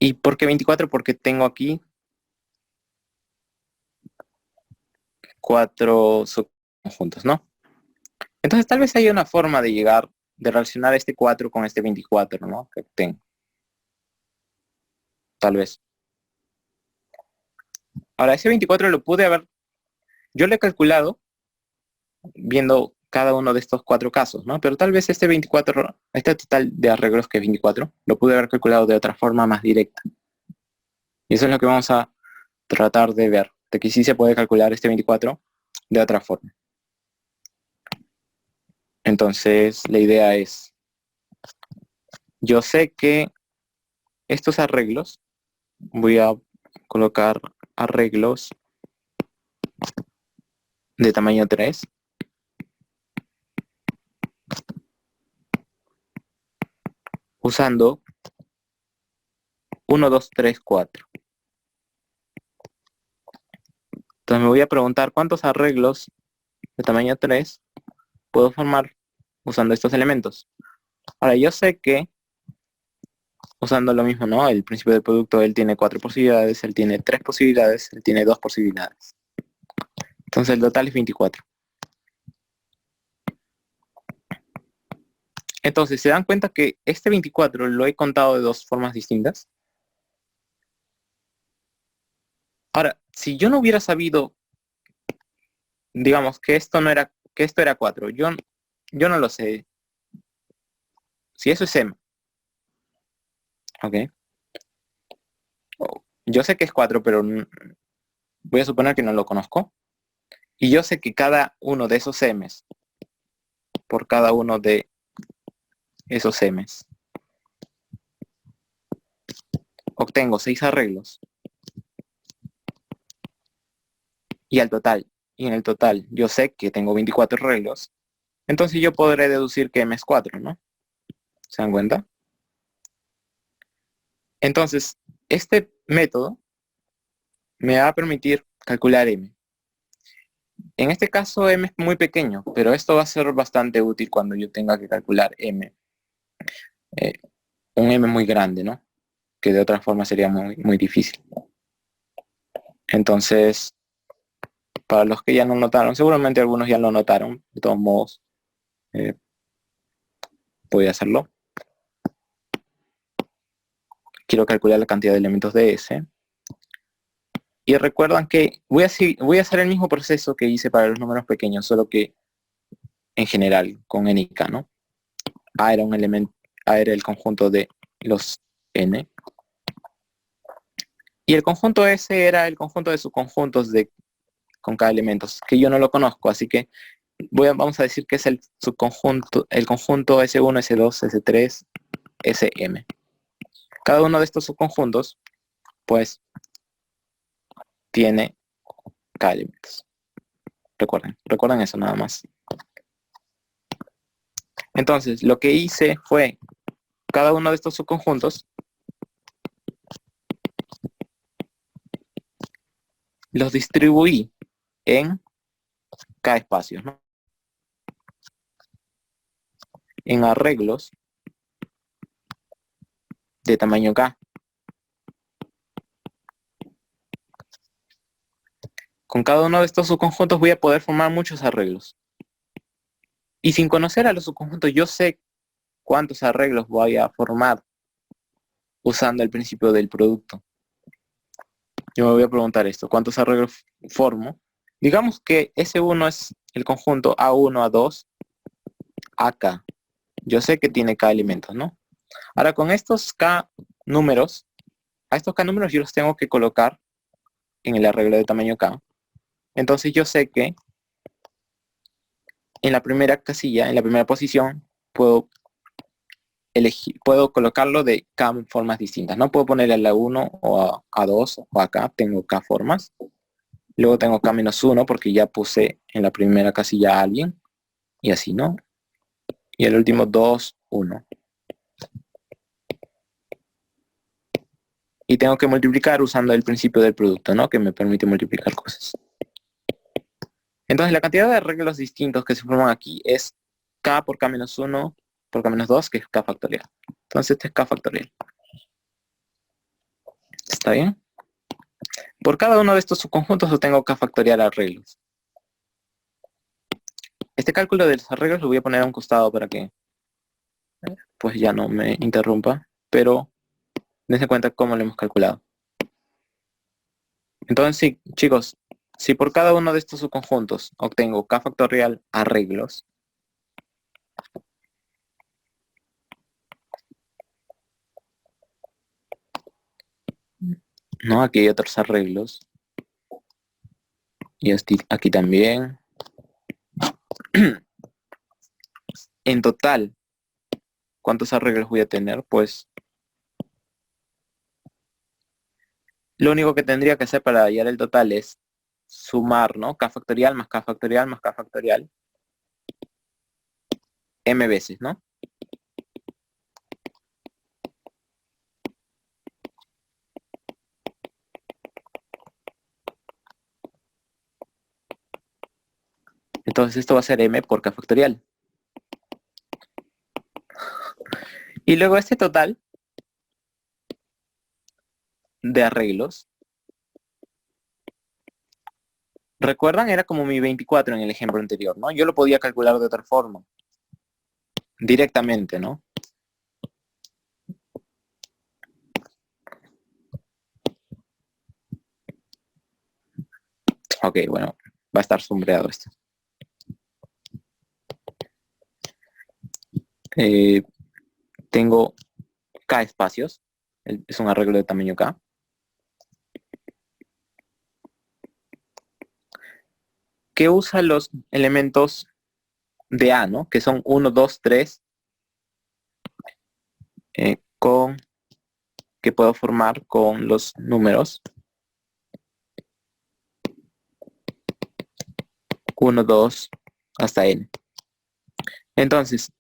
¿Y por qué 24? Porque tengo aquí 4 subconjuntos, ¿no? Entonces tal vez haya una forma de relacionar este 4 con este 24, ¿no? Que tengo. Tal vez. Ahora, ese 24 yo lo he calculado viendo cada uno de estos 4 casos, ¿no? Pero tal vez este total de arreglos que es 24, lo pude haber calculado de otra forma más directa. Y eso es lo que vamos a tratar de ver, de que sí se puede calcular este 24 de otra forma. Entonces, la idea es, yo sé que estos arreglos, voy a colocar arreglos de tamaño 3, usando 1, 2, 3, 4. Entonces me voy a preguntar cuántos arreglos de tamaño 3 puedo formar usando estos elementos. Ahora, yo sé que usando lo mismo, ¿no? El principio del producto, él tiene 4 posibilidades, él tiene 3 posibilidades, él tiene 2 posibilidades. Entonces el total es 24. Entonces, ¿se dan cuenta que este 24 lo he contado de 2 formas distintas? Ahora, si yo no hubiera sabido, digamos, que esto era 4, yo no lo sé. Si eso es M, ¿ok? Yo sé que es 4, pero voy a suponer que no lo conozco. Y yo sé que cada uno de esos M's, por cada uno de esos M's, obtengo 6 arreglos. Y en el total, yo sé que tengo 24 arreglos. Entonces yo podré deducir que M es 4, ¿no? ¿Se dan cuenta? Entonces, este método me va a permitir calcular M. En este caso M es muy pequeño, pero esto va a ser bastante útil cuando yo tenga que calcular M. Un M muy grande, ¿no? Que de otra forma sería muy, muy difícil. Entonces, para los que ya no notaron, seguramente algunos ya lo notaron, de todos modos, voy a hacerlo. Quiero calcular la cantidad de elementos de S. Y recuerdan que voy a hacer el mismo proceso que hice para los números pequeños, solo que en general, con n y k, ¿no? A era un elemento, A era el conjunto de los n. Y el conjunto S era el conjunto de subconjuntos con cada elemento, que yo no lo conozco, así que vamos a decir que es el conjunto S1, S2, S3, Sm. Cada uno de estos subconjuntos, pues, tiene k elementos. Recuerden eso nada más. Entonces, lo que hice fue, cada uno de estos subconjuntos, los distribuí en k espacios, ¿no? En arreglos de tamaño k. Con cada uno de estos subconjuntos voy a poder formar muchos arreglos. Y sin conocer a los subconjuntos, yo sé cuántos arreglos voy a formar usando el principio del producto. Yo me voy a preguntar esto, ¿cuántos arreglos formo? Digamos que S1 es el conjunto A1, A2, AK. Yo sé que tiene K elementos, ¿no? Ahora con estos K números, a estos K números yo los tengo que colocar en el arreglo de tamaño K. Entonces yo sé que en la primera casilla, en la primera posición, puedo colocarlo de K formas distintas. No puedo ponerle a la 1 o a A2 o acá, tengo K formas. Luego tengo K-1 porque ya puse en la primera casilla a alguien. Y así, ¿no? Y el último 2, 1. Y tengo que multiplicar usando el principio del producto, ¿no? Que me permite multiplicar cosas. Entonces la cantidad de arreglos distintos que se forman aquí es K por K-1 por K-2, que es K factorial. Entonces este es K factorial. ¿Está bien? Por cada uno de estos subconjuntos yo tengo K factorial arreglos. Este cálculo de los arreglos lo voy a poner a un costado para que pues ya no me interrumpa, pero dense cuenta cómo lo hemos calculado. Entonces sí, chicos, si por cada uno de estos subconjuntos obtengo K factorial arreglos, ¿no? Aquí hay otros arreglos. Y aquí también. En total, ¿cuántos arreglos voy a tener? Pues lo único que tendría que hacer para hallar el total es sumar, ¿no? K factorial más K factorial más K factorial. M veces, ¿no? Entonces esto va a ser M por K factorial. Y luego este total de arreglos, ¿recuerdan? Era como mi 24 en el ejemplo anterior, ¿no? Yo lo podía calcular de otra forma. Directamente, ¿no? Ok, bueno, va a estar sombreado esto. Tengo K espacios. Es un arreglo de tamaño K. Que usa los elementos de A, ¿no? Que son 1, 2, 3. Que puedo formar con los números 1, 2, hasta n. Entonces,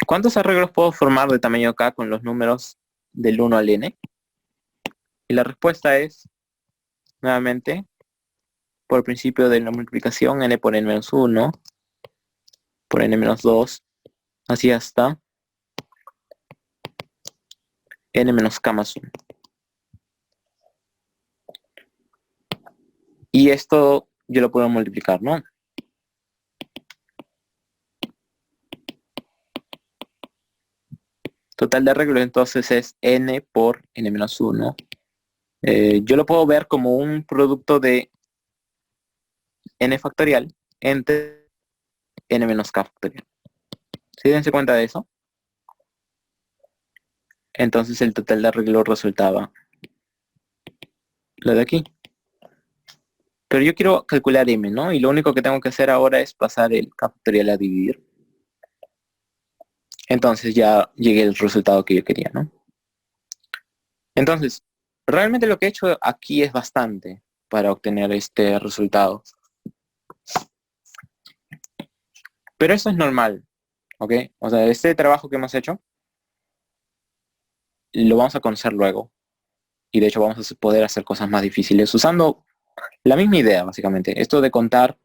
¿cuántos arreglos puedo formar de tamaño K con los números del 1 al n? Y la respuesta es, nuevamente, por principio de la multiplicación, n por n-1, por n-2, así hasta n-k más 1. Y esto yo lo puedo multiplicar, ¿no? Total de arreglos entonces es n por n-1 yo lo puedo ver como un producto de n factorial entre n menos k factorial. ¿Sí dense cuenta de eso? Entonces el total de arreglo resultaba lo de aquí. Pero yo quiero calcular m, ¿no? Y lo único que tengo que hacer ahora es pasar el k factorial a dividir. Entonces ya llegué al resultado que yo quería, ¿no? Entonces, realmente lo que he hecho aquí es bastante para obtener este resultado. Pero eso es normal, ¿ok? O sea, este trabajo que hemos hecho lo vamos a conocer luego. Y de hecho vamos a poder hacer cosas más difíciles usando la misma idea, básicamente. Esto de contar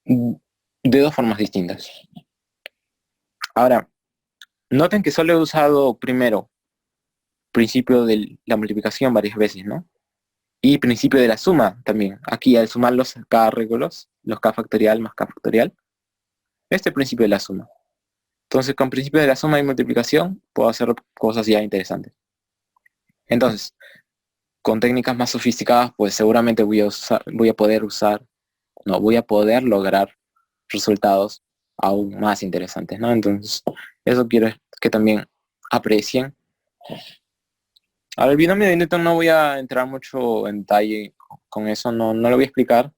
de dos formas distintas. Ahora, noten que solo he usado primero principio de la multiplicación varias veces, ¿no? Y principio de la suma también. Aquí al sumar los k arreglos, los k factorial más k factorial, este principio de la suma. Entonces con principio de la suma y multiplicación puedo hacer cosas ya interesantes. Entonces, con técnicas más sofisticadas, pues seguramente voy a poder lograr resultados aún más interesantes, ¿no? Entonces, eso quiero que también aprecien. Ahora, el binomio de Newton no voy a entrar mucho en detalle con eso, no lo voy a explicar.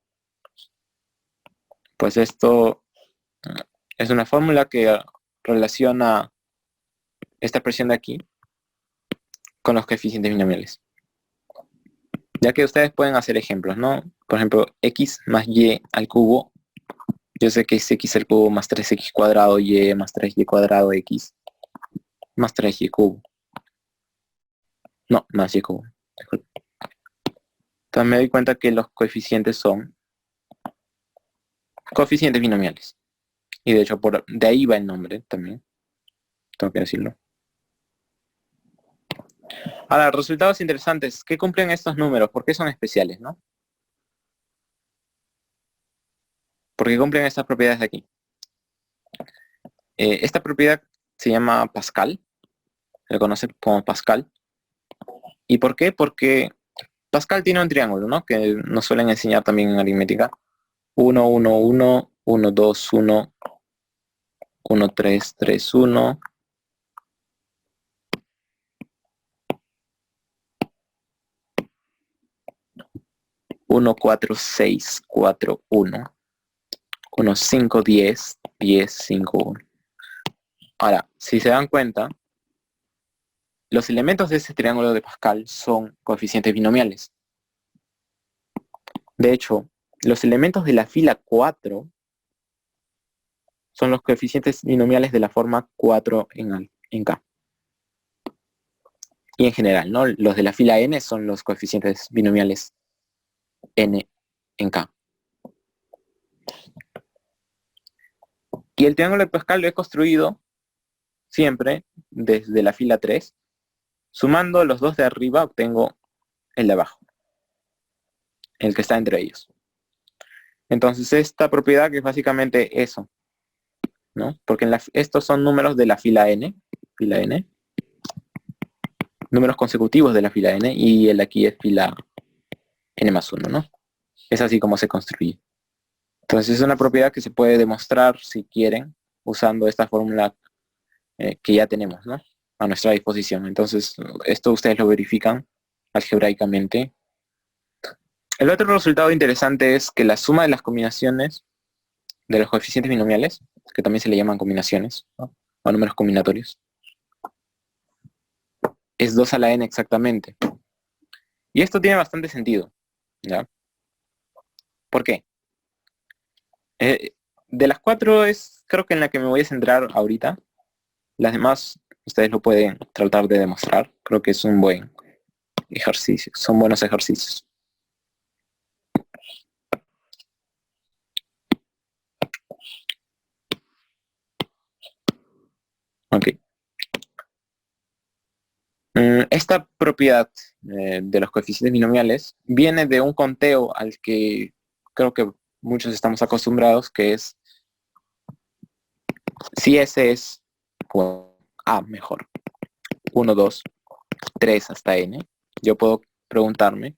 Pues esto es una fórmula que relaciona esta expresión de aquí con los coeficientes binomiales. Ya que ustedes pueden hacer ejemplos, ¿no? Por ejemplo, x más y al cubo. Yo sé que es x al cubo más 3x cuadrado y más 3y cuadrado x más 3y cubo. No, más y cubo. Entonces me doy cuenta que los coeficientes son coeficientes binomiales. Y de hecho, de ahí va el nombre también. Tengo que decirlo. Ahora, resultados interesantes. ¿Qué cumplen estos números? ¿Por qué son especiales, no? Porque cumplen estas propiedades de aquí. Esta propiedad se llama Pascal. Se conoce como Pascal. ¿Y por qué? Porque Pascal tiene un triángulo, ¿no? Que nos suelen enseñar también en aritmética. 1, 1, 1, 1, 2, 1, 1, 3, 3, 1. 1, 4, 6, 4, 1. 1, 5, 10, 10, 5, 1. Ahora, si se dan cuenta, los elementos de ese triángulo de Pascal son coeficientes binomiales. De hecho, los elementos de la fila 4 son los coeficientes binomiales de la forma 4 en K. Y en general, ¿no? Los de la fila n son los coeficientes binomiales n en K. Y el triángulo de Pascal lo he construido siempre desde la fila 3. Sumando los dos de arriba obtengo el de abajo, el que está entre ellos. Entonces esta propiedad que es básicamente eso, ¿no? Porque estos son números de la fila n, números consecutivos de la fila n, y el de aquí es fila n más 1, ¿no? Es así como se construye. Entonces es una propiedad que se puede demostrar, si quieren, usando esta fórmula que ya tenemos, ¿no? A nuestra disposición. Entonces esto ustedes lo verifican algebraicamente. El otro resultado interesante es que la suma de las combinaciones de los coeficientes binomiales, que también se le llaman combinaciones, ¿no? O números combinatorios, es 2 a la n exactamente. Y esto tiene bastante sentido, ¿ya? ¿Por qué? De las 4 es creo que en la que me voy a centrar ahorita. Las demás ustedes lo pueden tratar de demostrar. Creo que es un buen ejercicio, son buenos ejercicios. Ok. Esta propiedad de los coeficientes binomiales viene de un conteo al que creo que muchos estamos acostumbrados, que es si S es mejor, 1, 2, 3 hasta n, yo puedo preguntarme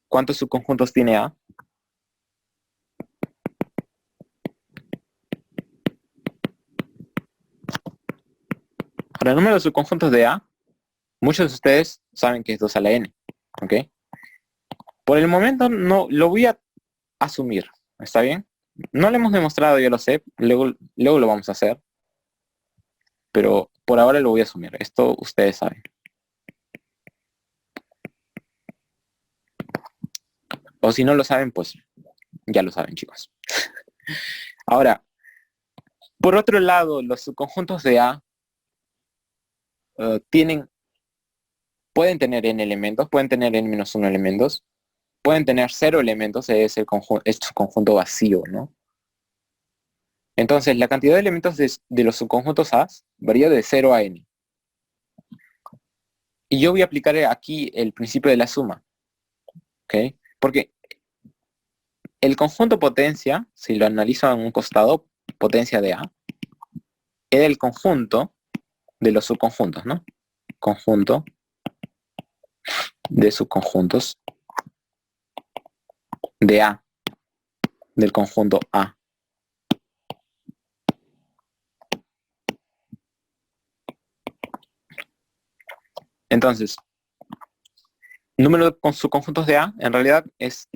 cuántos subconjuntos tiene A. Ahora, el número de subconjuntos de A, muchos de ustedes saben que es 2 a la n, ¿ok? Por el momento no lo voy a asumir, ¿está bien? No lo hemos demostrado, yo lo sé, luego lo vamos a hacer, pero por ahora lo voy a asumir, esto ustedes saben. O si no lo saben, pues ya lo saben, chicos. Ahora, por otro lado, los subconjuntos de A pueden tener n elementos, pueden tener n-1 elementos, pueden tener 0 elementos, es su conjunto vacío, ¿no? Entonces, la cantidad de elementos de los subconjuntos A varía de 0 a n. Y yo voy a aplicar aquí el principio de la suma, ¿ok? Porque el conjunto potencia, si lo analizo en un costado, potencia de A, es el conjunto de los subconjuntos, ¿no? Conjunto de subconjuntos de A, del conjunto A. Entonces, número con subconjuntos de A, en realidad es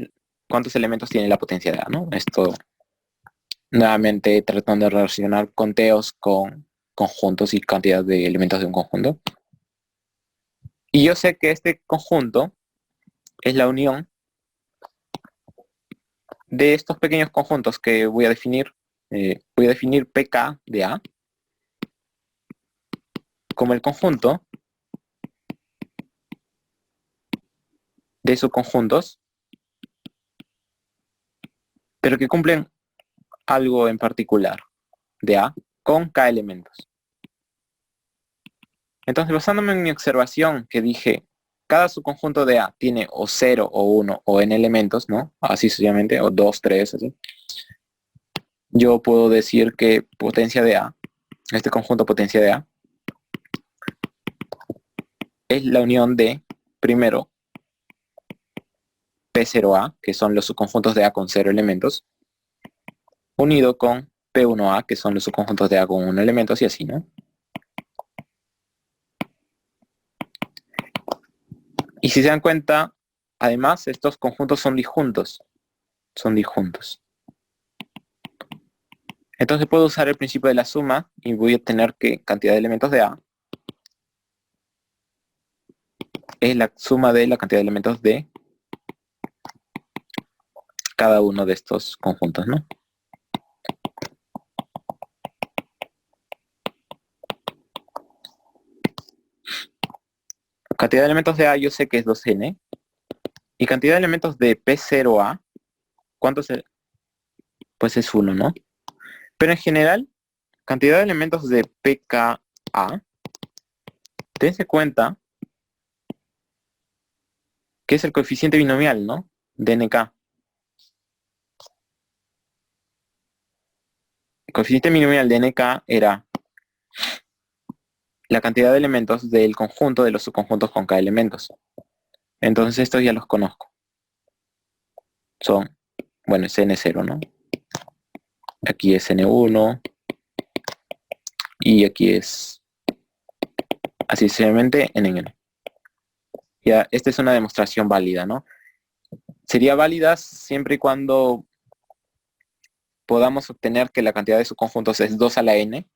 cuántos elementos tiene la potencia de A, ¿no? Esto, nuevamente, tratando de relacionar conteos con conjuntos y cantidad de elementos de un conjunto. Y yo sé que este conjunto es la unión de estos pequeños conjuntos que voy a definir. Voy a definir PK de A como el conjunto de subconjuntos, pero que cumplen algo en particular de A con K elementos. Entonces, basándome en mi observación que dije, cada subconjunto de A tiene o 0 o 1 o n elementos, ¿no? Así sucesivamente, o 2, 3, así. Yo puedo decir que potencia de A, este conjunto potencia de A, es la unión de, primero, P0A, que son los subconjuntos de A con 0 elementos, unido con P1A, que son los subconjuntos de A con 1 elementos, y así, ¿no? Y si se dan cuenta, además, estos conjuntos son disjuntos. Son disjuntos. Entonces puedo usar el principio de la suma y voy a obtener que cantidad de elementos de A es la suma de la cantidad de elementos de cada uno de estos conjuntos, ¿no? Cantidad de elementos de A yo sé que es 2n. Y cantidad de elementos de P0A, ¿cuánto es? Pues es 1, ¿no? Pero en general, cantidad de elementos de PKA, dense cuenta que es el coeficiente binomial, ¿no? De NK. El coeficiente binomial de NK era la cantidad de elementos del conjunto de los subconjuntos con K elementos. Entonces estos ya los conozco. Son, bueno, es N0, ¿no? Aquí es N1. Y aquí es, así sucesivamente, NN. Ya, esta es una demostración válida, ¿no? Sería válida siempre y cuando podamos obtener que la cantidad de subconjuntos es 2 a la n.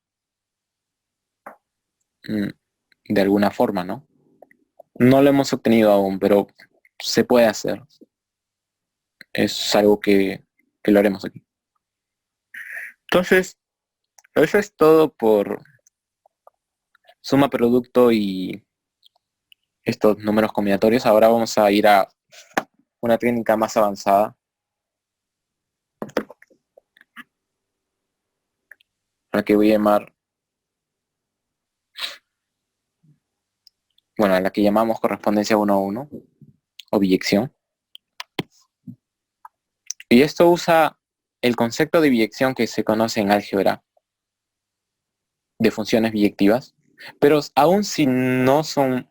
De alguna forma, ¿no? No lo hemos obtenido aún, pero se puede hacer. Es algo que lo haremos aquí. Entonces, eso es todo por suma, producto y estos números combinatorios. Ahora vamos a ir a una técnica más avanzada, a la que voy a llamar, bueno, a la que llamamos correspondencia 1 a 1 o biyección. Y esto usa el concepto de biyección que se conoce en álgebra de funciones biyectivas, pero aún si no son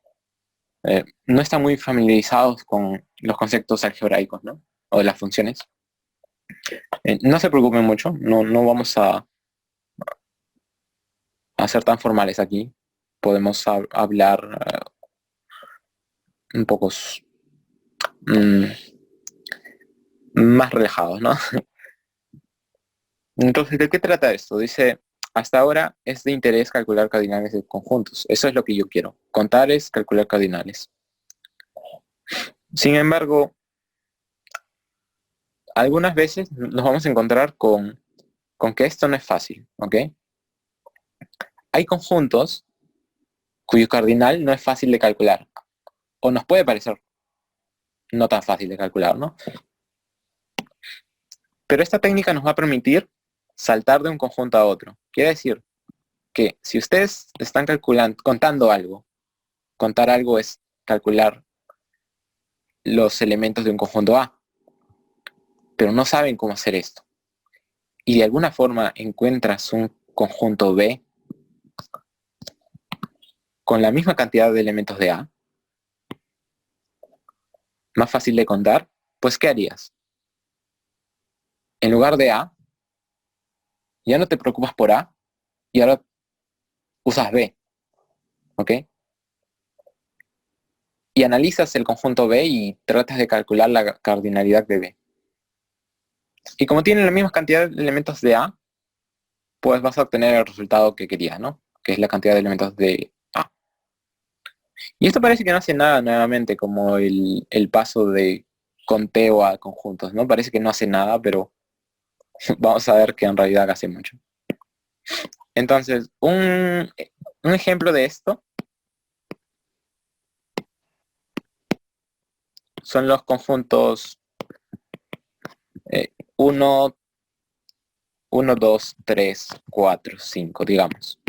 no están muy familiarizados con los conceptos algebraicos, ¿no? O de las funciones. No se preocupen mucho, no vamos a ser tan formales aquí. Podemos hablar un poco más relajados, ¿no? Entonces, ¿de qué trata esto? Dice, hasta ahora es de interés calcular cardinales de conjuntos. Eso es lo que yo quiero. Contar es calcular cardinales. Sin embargo, algunas veces nos vamos a encontrar con que esto no es fácil, ¿ok? Hay conjuntos cuyo cardinal no es fácil de calcular. O nos puede parecer no tan fácil de calcular, ¿no? Pero esta técnica nos va a permitir saltar de un conjunto a otro. Quiere decir que si ustedes están contando algo, contar algo es calcular los elementos de un conjunto A, pero no saben cómo hacer esto. Y de alguna forma encuentras un conjunto B con la misma cantidad de elementos de A, más fácil de contar, pues ¿qué harías? En lugar de A, ya no te preocupas por A y ahora usas B, ¿ok? Y analizas el conjunto B y tratas de calcular la cardinalidad de B. Y como tienen la misma cantidad de elementos de A, pues vas a obtener el resultado que querías, ¿no? Que es la cantidad de elementos de A. Y esto parece que no hace nada nuevamente, como el paso de conteo a conjuntos, ¿no? Parece que no hace nada, pero vamos a ver que en realidad hace mucho. Entonces, un ejemplo de esto son los conjuntos 1, 2, 3, 4, 5, digamos.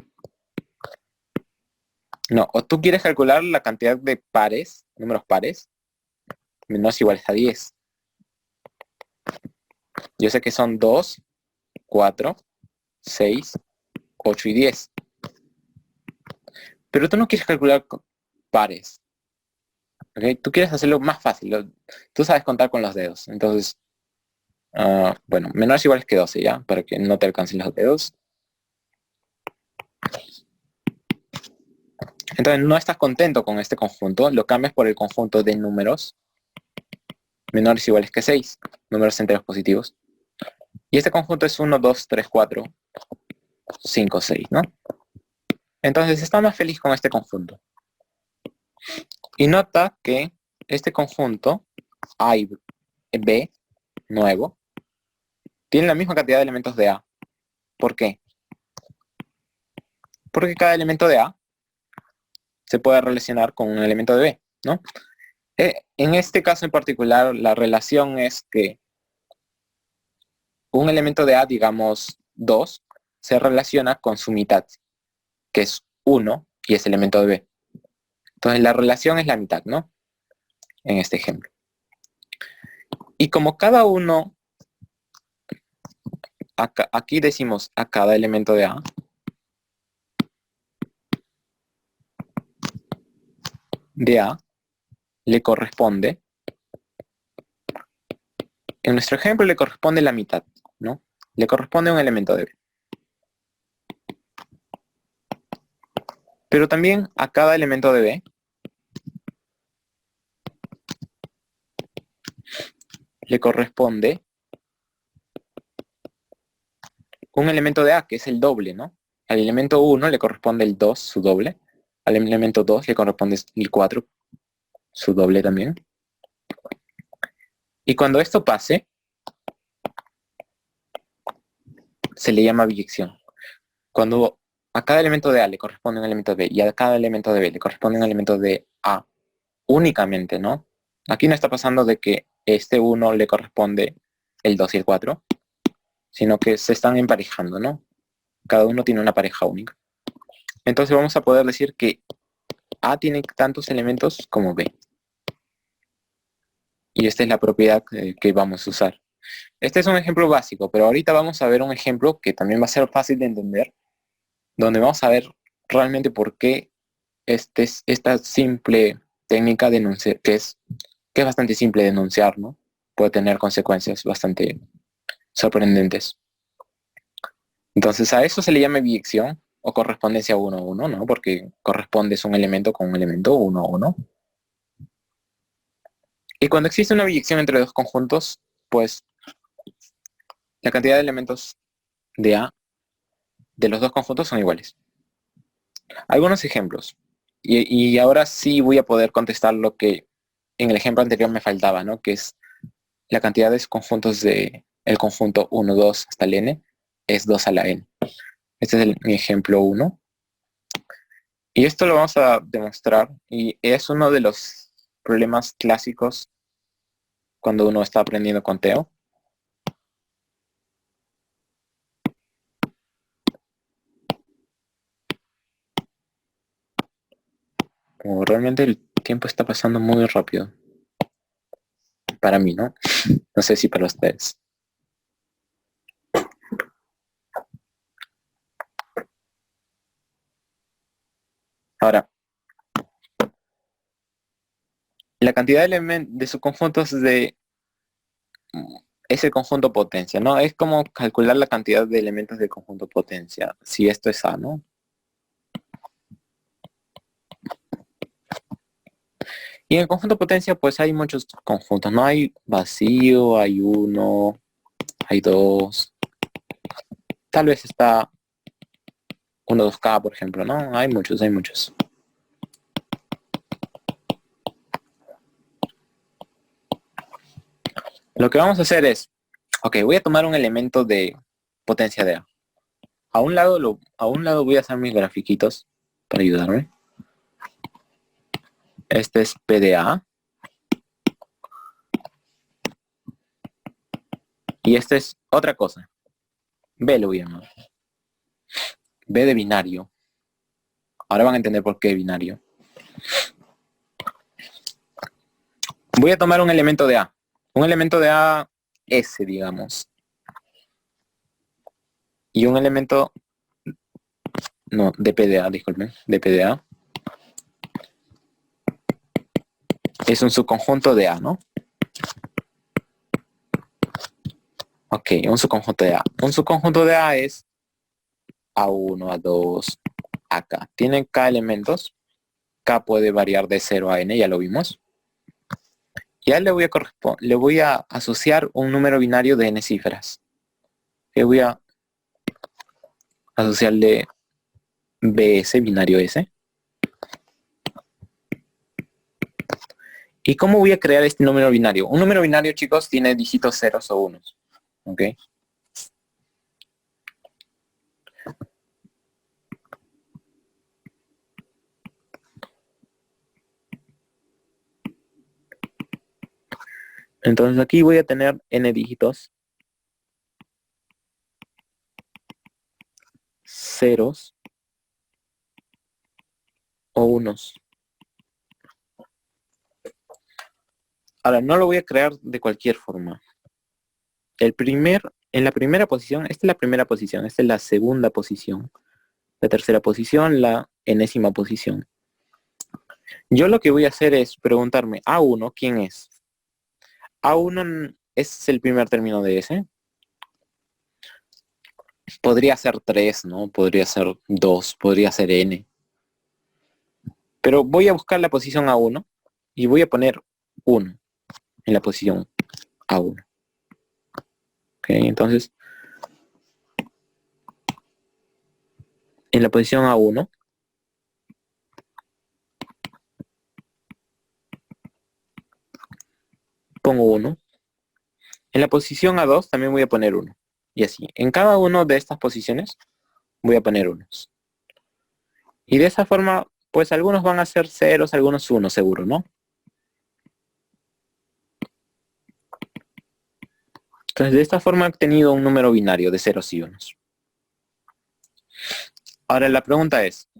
No, o tú quieres calcular la cantidad de pares, números pares, menos o iguales a 10. Yo sé que son 2, 4, 6, 8 y 10. Pero tú no quieres calcular pares. ¿Okay? Tú quieres hacerlo más fácil. Tú sabes contar con los dedos. Entonces, bueno, menores iguales que 12 ya, para que no te alcancen los dedos. Entonces, no estás contento con este conjunto, lo cambias por el conjunto de números menores o iguales que 6, números enteros positivos. Y este conjunto es 1, 2, 3, 4, 5, 6, ¿no? Entonces, está más feliz con este conjunto. Y nota que este conjunto, A y B, nuevo, tiene la misma cantidad de elementos de A. ¿Por qué? Porque cada elemento de A se puede relacionar con un elemento de B, ¿no? En este caso en particular, la relación es que un elemento de A, digamos 2, se relaciona con su mitad, que es 1, y es elemento de B. Entonces la relación es la mitad, ¿no? En este ejemplo. Y como cada uno, aquí decimos a cada elemento de A, le corresponde, en nuestro ejemplo le corresponde la mitad, ¿no? Le corresponde un elemento de B. Pero también a cada elemento de B le corresponde un elemento de A, que es el doble, ¿no? Al elemento 1 le corresponde el 2, su doble. Al elemento 2 le corresponde el 4, su doble también. Y cuando esto pase, se le llama biyección. Cuando a cada elemento de A le corresponde un elemento de B y a cada elemento de B le corresponde un elemento de A únicamente, ¿no? Aquí no está pasando de que este 1 le corresponde el 2 y el 4, sino que se están emparejando, ¿no? Cada uno tiene una pareja única. Entonces vamos a poder decir que A tiene tantos elementos como B. Y esta es la propiedad que vamos a usar. Este es un ejemplo básico, pero ahorita vamos a ver un ejemplo que también va a ser fácil de entender, donde vamos a ver realmente por qué esta simple técnica de enunciar, que es bastante simple de enunciar, ¿no? Puede tener consecuencias bastante sorprendentes. Entonces a eso se le llama biyección o correspondencia 1 a 1, ¿no? Porque correspondes un elemento con un elemento 1 a 1. Y cuando existe una biyección entre dos conjuntos, pues la cantidad de elementos de A de los dos conjuntos son iguales. Algunos ejemplos. Y ahora sí voy a poder contestar lo que en el ejemplo anterior me faltaba, ¿no? Que es la cantidad de conjuntos de el conjunto 1, 2 hasta el n es 2 a la n. Este es mi ejemplo 1. Y esto lo vamos a demostrar y es uno de los problemas clásicos cuando uno está aprendiendo conteo. Como realmente el tiempo está pasando muy rápido. Para mí, ¿no? No sé si para ustedes. Ahora, la cantidad de subconjuntos de ese conjunto potencia, ¿no? Es como calcular la cantidad de elementos del conjunto potencia, si esto es A, ¿no? Y en el conjunto potencia, pues hay muchos conjuntos, ¿no? Hay vacío, hay 1, hay 2. Tal vez está 1, 2K, por ejemplo, ¿no? Hay muchos, hay muchos. Lo que vamos a hacer es, ok, voy a tomar un elemento de potencia de A. A un lado voy a hacer mis grafiquitos para ayudarme. Este es P de A. Y este es otra cosa. B lo voy a llamar. B de binario. Ahora van a entender por qué binario. Voy a tomar un elemento de A. Un elemento de A S, digamos. Y un elemento... No, de PDA, disculpen. De PDA. Es un subconjunto de A, ¿no? Ok, un subconjunto de A. Un subconjunto de A es A1, A2, AK. Tienen K elementos. K puede variar de 0 a n, ya lo vimos. Y a él le voy a asociar un número binario de n cifras. Le voy a asociarle BS, binario S. ¿Y cómo voy a crear este número binario? Un número binario, chicos, tiene dígitos ceros o unos. ¿Ok? Entonces aquí voy a tener n dígitos, ceros o unos. Ahora, no lo voy a crear de cualquier forma. En la primera posición, esta es la primera posición, esta es la segunda posición, la tercera posición, la enésima posición. Yo lo que voy a hacer es preguntarme, A1, ¿quién es? A1 es el primer término de S. Podría ser 3, ¿no? Podría ser 2, podría ser N. Pero voy a buscar la posición A1 y voy a poner 1 en la posición A1. Ok, entonces, en la posición A1, pongo 1. En la posición A2 también voy a poner 1. Y así, en cada una de estas posiciones voy a poner unos. Y de esa forma, pues algunos van a ser ceros, algunos unos seguro, ¿no? Entonces, de esta forma he obtenido un número binario de ceros y unos. Ahora la pregunta es,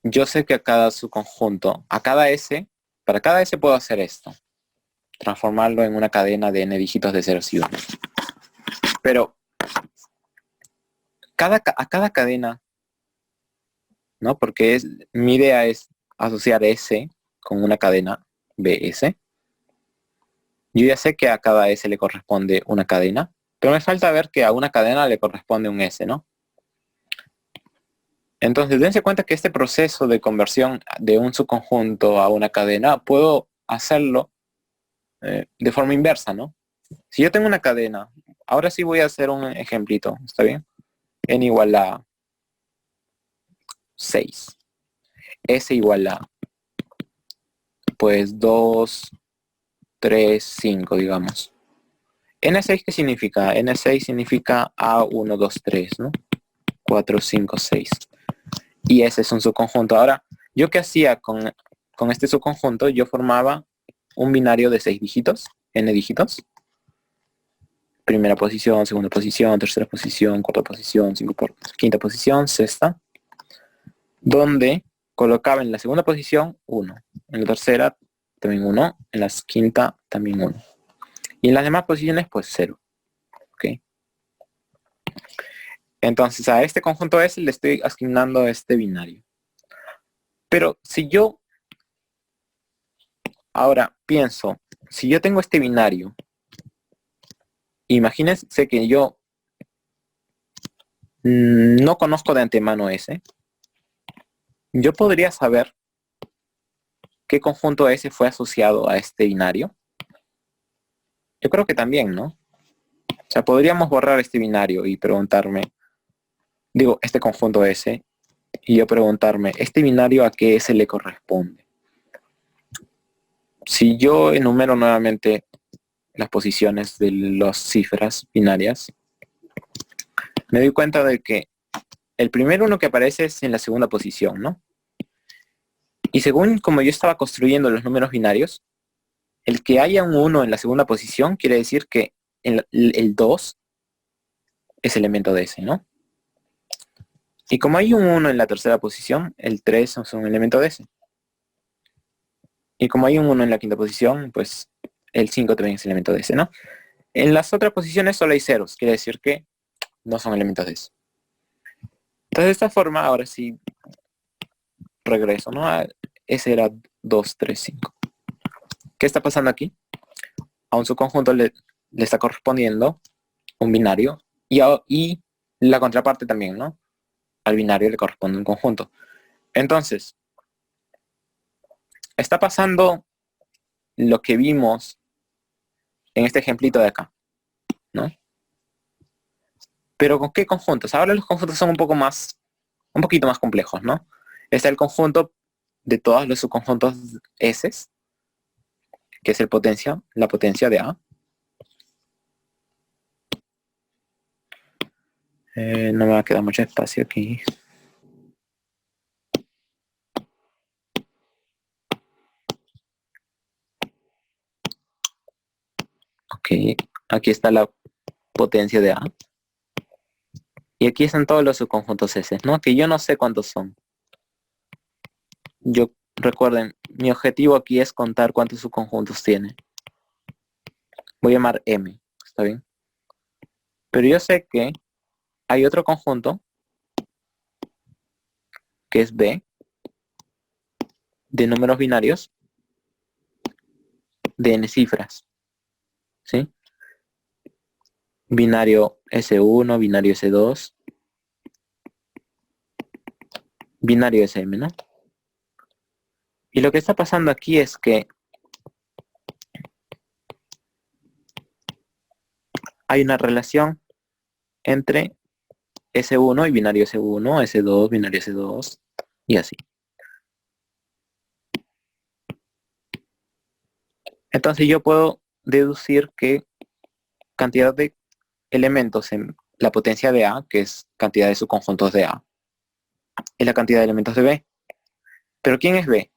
yo sé que a cada subconjunto, para cada S puedo hacer esto. Transformarlo en una cadena de n dígitos de ceros y unos. Pero a cada cadena, ¿no? Porque mi idea es asociar S con una cadena BS. Yo ya sé que a cada S le corresponde una cadena, pero me falta ver que a una cadena le corresponde un S, ¿no? Entonces, dense cuenta que este proceso de conversión de un subconjunto a una cadena, puedo hacerlo de forma inversa, ¿no? Si yo tengo una cadena, ahora sí voy a hacer un ejemplito, ¿está bien? N igual a 6. S igual a, pues, 2, 3, 5, digamos. N6, ¿qué significa? N6 significa A1, 2, 3, ¿no? 4, 5, 6. Y ese es un subconjunto. Ahora, ¿yo qué hacía con este subconjunto? Yo formaba un binario de 6 dígitos, n dígitos. Primera posición, segunda posición, tercera posición, cuarta posición, quinta posición, sexta. Donde colocaba en la segunda posición 1. En la tercera también 1. En la quinta también 1. Y en las demás posiciones pues 0. ¿Ok? Entonces a este conjunto S le estoy asignando este binario. Pero si yo ahora pienso, si yo tengo este binario, imagínense que yo no conozco de antemano S, yo podría saber qué conjunto S fue asociado a este binario. Yo creo que también, ¿no? O sea, podríamos borrar este binario y preguntarme, digo, este conjunto S, y yo preguntarme, ¿este binario a qué S le corresponde? Si yo enumero nuevamente las posiciones de las cifras binarias, me doy cuenta de que el primer uno que aparece es en la segunda posición, ¿no? Y según como yo estaba construyendo los números binarios, el que haya un 1 en la segunda posición quiere decir que el 2 es elemento de ese, ¿no? Y como hay un 1 en la tercera posición, el 3 es un elemento de ese. Y como hay un 1 en la quinta posición, pues el 5 también es elemento de ese, ¿no? En las otras posiciones solo hay ceros, quiere decir que no son elementos de ese. Entonces de esta forma, ahora sí regreso, ¿no? Ese era 2, 3, 5. ¿Qué está pasando aquí? A un subconjunto le está correspondiendo un binario y la contraparte también, ¿no? Al binario le corresponde un conjunto. Entonces, está pasando lo que vimos en este ejemplito de acá, ¿no? Pero ¿con qué conjuntos? Ahora los conjuntos son un poquito más complejos, ¿no? Está el conjunto de todos los subconjuntos S, que es la potencia de A. No me va a quedar mucho espacio aquí. Ok, aquí está la potencia de A. Y aquí están todos los subconjuntos S, ¿no? Que yo no sé cuántos son. Recuerden, mi objetivo aquí es contar cuántos subconjuntos tiene. Voy a llamar M, ¿está bien? Pero yo sé que hay otro conjunto, que es B, de números binarios, de n cifras, ¿sí? Binario S1, binario S2, binario SM, ¿no? Y lo que está pasando aquí es que hay una relación entre S1 y binario S1, S2, binario S2, y así. Entonces yo puedo deducir que cantidad de elementos en la potencia de A, que es cantidad de subconjuntos de A, es la cantidad de elementos de B. ¿Pero quién es B?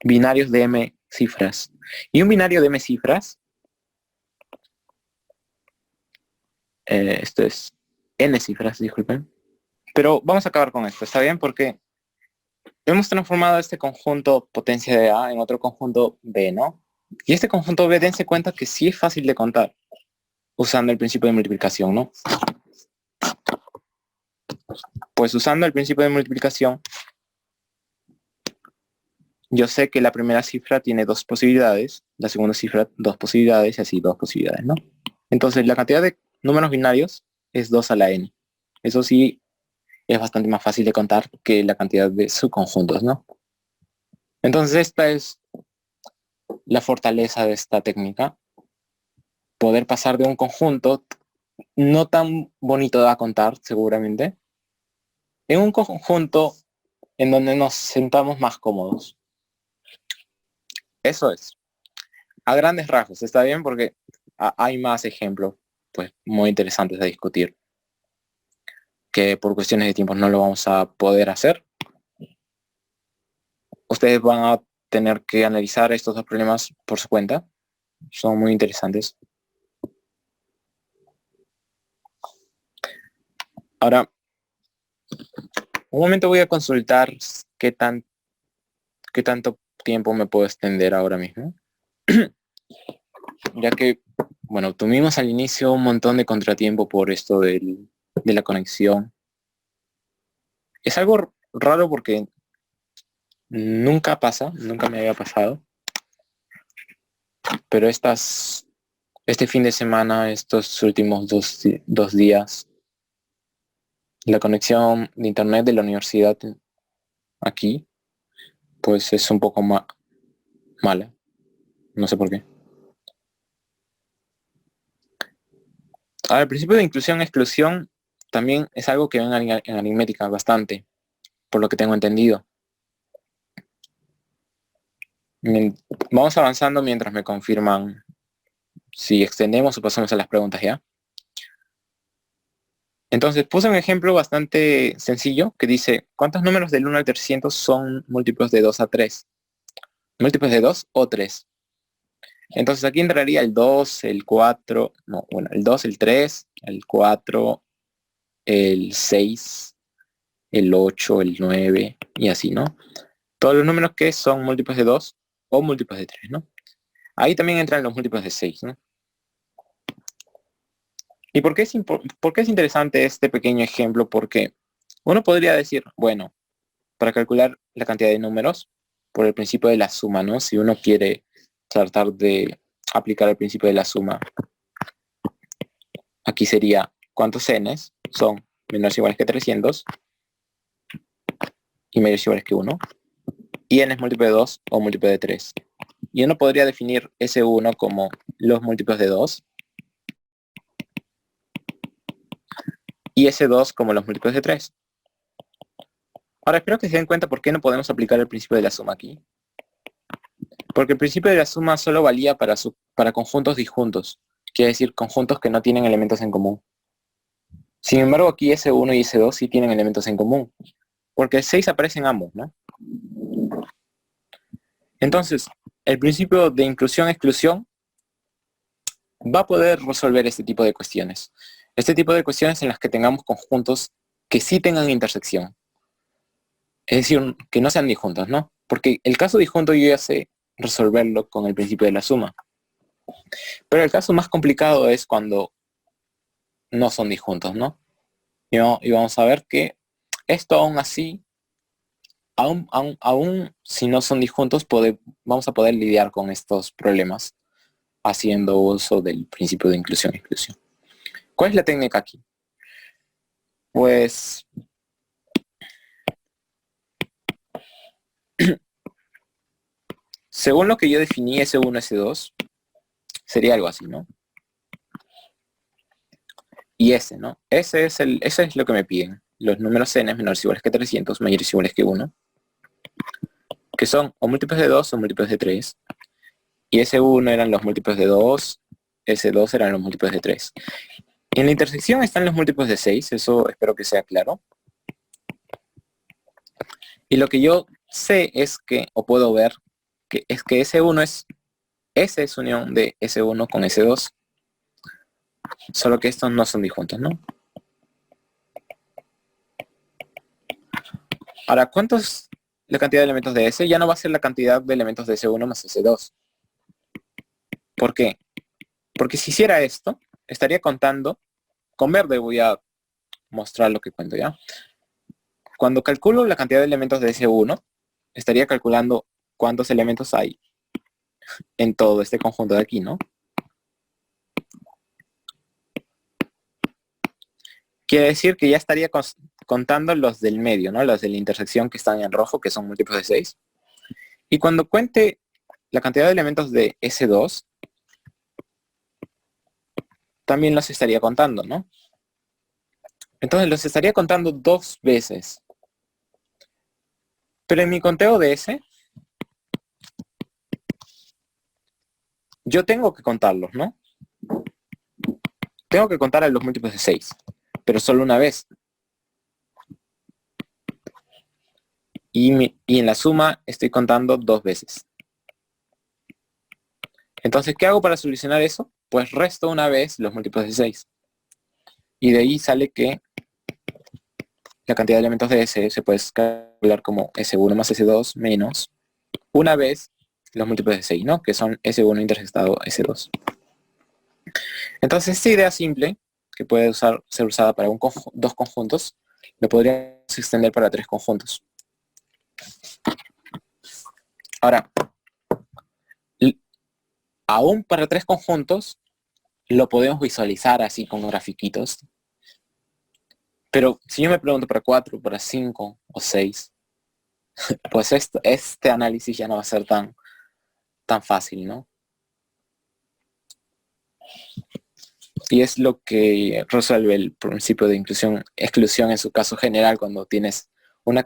Binarios de M cifras. Y un binario de M cifras, esto es N cifras, disculpen. Pero vamos a acabar con esto, ¿está bien? Porque hemos transformado este conjunto potencia de A en otro conjunto B, ¿no? Y este conjunto B, dense cuenta que sí es fácil de contar usando el principio de multiplicación, ¿no? Pues usando el principio de multiplicación, yo sé que la primera cifra tiene 2 posibilidades, la segunda cifra 2 posibilidades y así 2 posibilidades, ¿no? Entonces la cantidad de números binarios es 2 a la n. Eso sí es bastante más fácil de contar que la cantidad de subconjuntos, ¿no? Entonces esta es la fortaleza de esta técnica, poder pasar de un conjunto no tan bonito a contar seguramente, en un conjunto en donde nos sentamos más cómodos. Eso es. A grandes rasgos, está bien porque hay más ejemplos pues muy interesantes a discutir que por cuestiones de tiempo no lo vamos a poder hacer. Ustedes van a tener que analizar estos dos problemas por su cuenta. Son muy interesantes. Ahora, un momento voy a consultar qué tanto tiempo me puedo extender ahora mismo. Ya que, bueno, tuvimos al inicio un montón de contratiempo por esto de la conexión. Es algo raro porque nunca pasa, nunca me había pasado. Pero este fin de semana, estos últimos dos días, la conexión de internet de la universidad aquí, pues es un poco mala. No sé por qué. Ahora, el principio de inclusión-exclusión también es algo que ven en aritmética bastante, por lo que tengo entendido. Vamos avanzando mientras me confirman si extendemos o pasamos a las preguntas ya. Entonces puse un ejemplo bastante sencillo que dice, ¿cuántos números del 1 al 300 son múltiplos de 2 a 3? Múltiplos de 2 o 3. Entonces aquí entraría el 2, el 4, no, bueno, el 2, el 3, el 4, el 6, el 8, el 9 y así, ¿no? Todos los números que son múltiplos de 2 o múltiplos de 3, ¿no? Ahí también entran los múltiplos de 6, ¿no? ¿Y por qué es interesante este pequeño ejemplo? Porque uno podría decir, bueno, para calcular la cantidad de números, por el principio de la suma, ¿no? Si uno quiere tratar de aplicar el principio de la suma, aquí sería cuántos n's son menores o iguales que 300 y mayores o iguales que 1, y n es múltiplo de 2 o múltiplo de 3. Y uno podría definir S1 como los múltiplos de 2 y S2 como los múltiplos de 3. Ahora espero que se den cuenta por qué no podemos aplicar el principio de la suma aquí. Porque el principio de la suma solo valía para conjuntos disjuntos, quiere decir conjuntos que no tienen elementos en común. Sin embargo, aquí S1 y S2 sí tienen elementos en común, porque el 6 aparece en ambos, ¿no? Entonces, el principio de inclusión-exclusión va a poder resolver este tipo de cuestiones. Este tipo de cuestiones en las que tengamos conjuntos que sí tengan intersección. Es decir, que no sean disjuntos, ¿no? Porque el caso disjunto yo ya sé resolverlo con el principio de la suma. Pero el caso más complicado es cuando no son disjuntos, ¿no? Y vamos a ver que esto aún así, aún si no son disjuntos, vamos a poder lidiar con estos problemas haciendo uso del principio de inclusión-exclusión. ¿Cuál es la técnica aquí? Pues según lo que yo definí, S1, S2, sería algo así, ¿no? Y S, ¿no? Ese es lo que me piden. Los números n menores o iguales que 300, mayores o iguales que 1, que son o múltiplos de 2 o múltiplos de 3. Y S1 eran los múltiplos de 2, S2 eran los múltiplos de 3. En la intersección están los múltiplos de 6, eso espero que sea claro. Y lo que yo sé es que, o puedo ver, que es que S1 S es unión de S1 con S2. Solo que estos no son disjuntos, ¿no? Ahora, ¿cuánto es la cantidad de elementos de S? Ya no va a ser la cantidad de elementos de S1 más S2. ¿Por qué? Porque si hiciera esto, estaría contando, con verde voy a mostrar lo que cuento ya. Cuando calculo la cantidad de elementos de S1, estaría calculando cuántos elementos hay en todo este conjunto de aquí, ¿no? Quiere decir que ya estaría contando los del medio, ¿no? Los de la intersección que están en rojo, que son múltiplos de 6. Y cuando cuente la cantidad de elementos de S2, también los estaría contando, ¿no? Entonces los estaría contando 2 veces. Pero en mi conteo de S, yo tengo que contarlos, ¿no? Tengo que contar a los múltiplos de 6, pero solo una vez. Y en la suma estoy contando 2 veces. Entonces, ¿qué hago para solucionar eso? Pues resto una vez los múltiplos de 6. Y de ahí sale que la cantidad de elementos de S se puede calcular como S1 más S2 menos una vez los múltiplos de 6, ¿no? Que son S1 intersectado S2. Entonces, esta idea simple, que puede ser usada para dos conjuntos, lo podríamos extender para 3 conjuntos. Ahora, aún para 3 conjuntos, lo podemos visualizar así con grafiquitos. Pero si yo me pregunto para 4, para 5 o 6, pues este análisis ya no va a ser tan fácil, ¿no? Y es lo que resuelve el principio de exclusión en su caso general cuando tienes una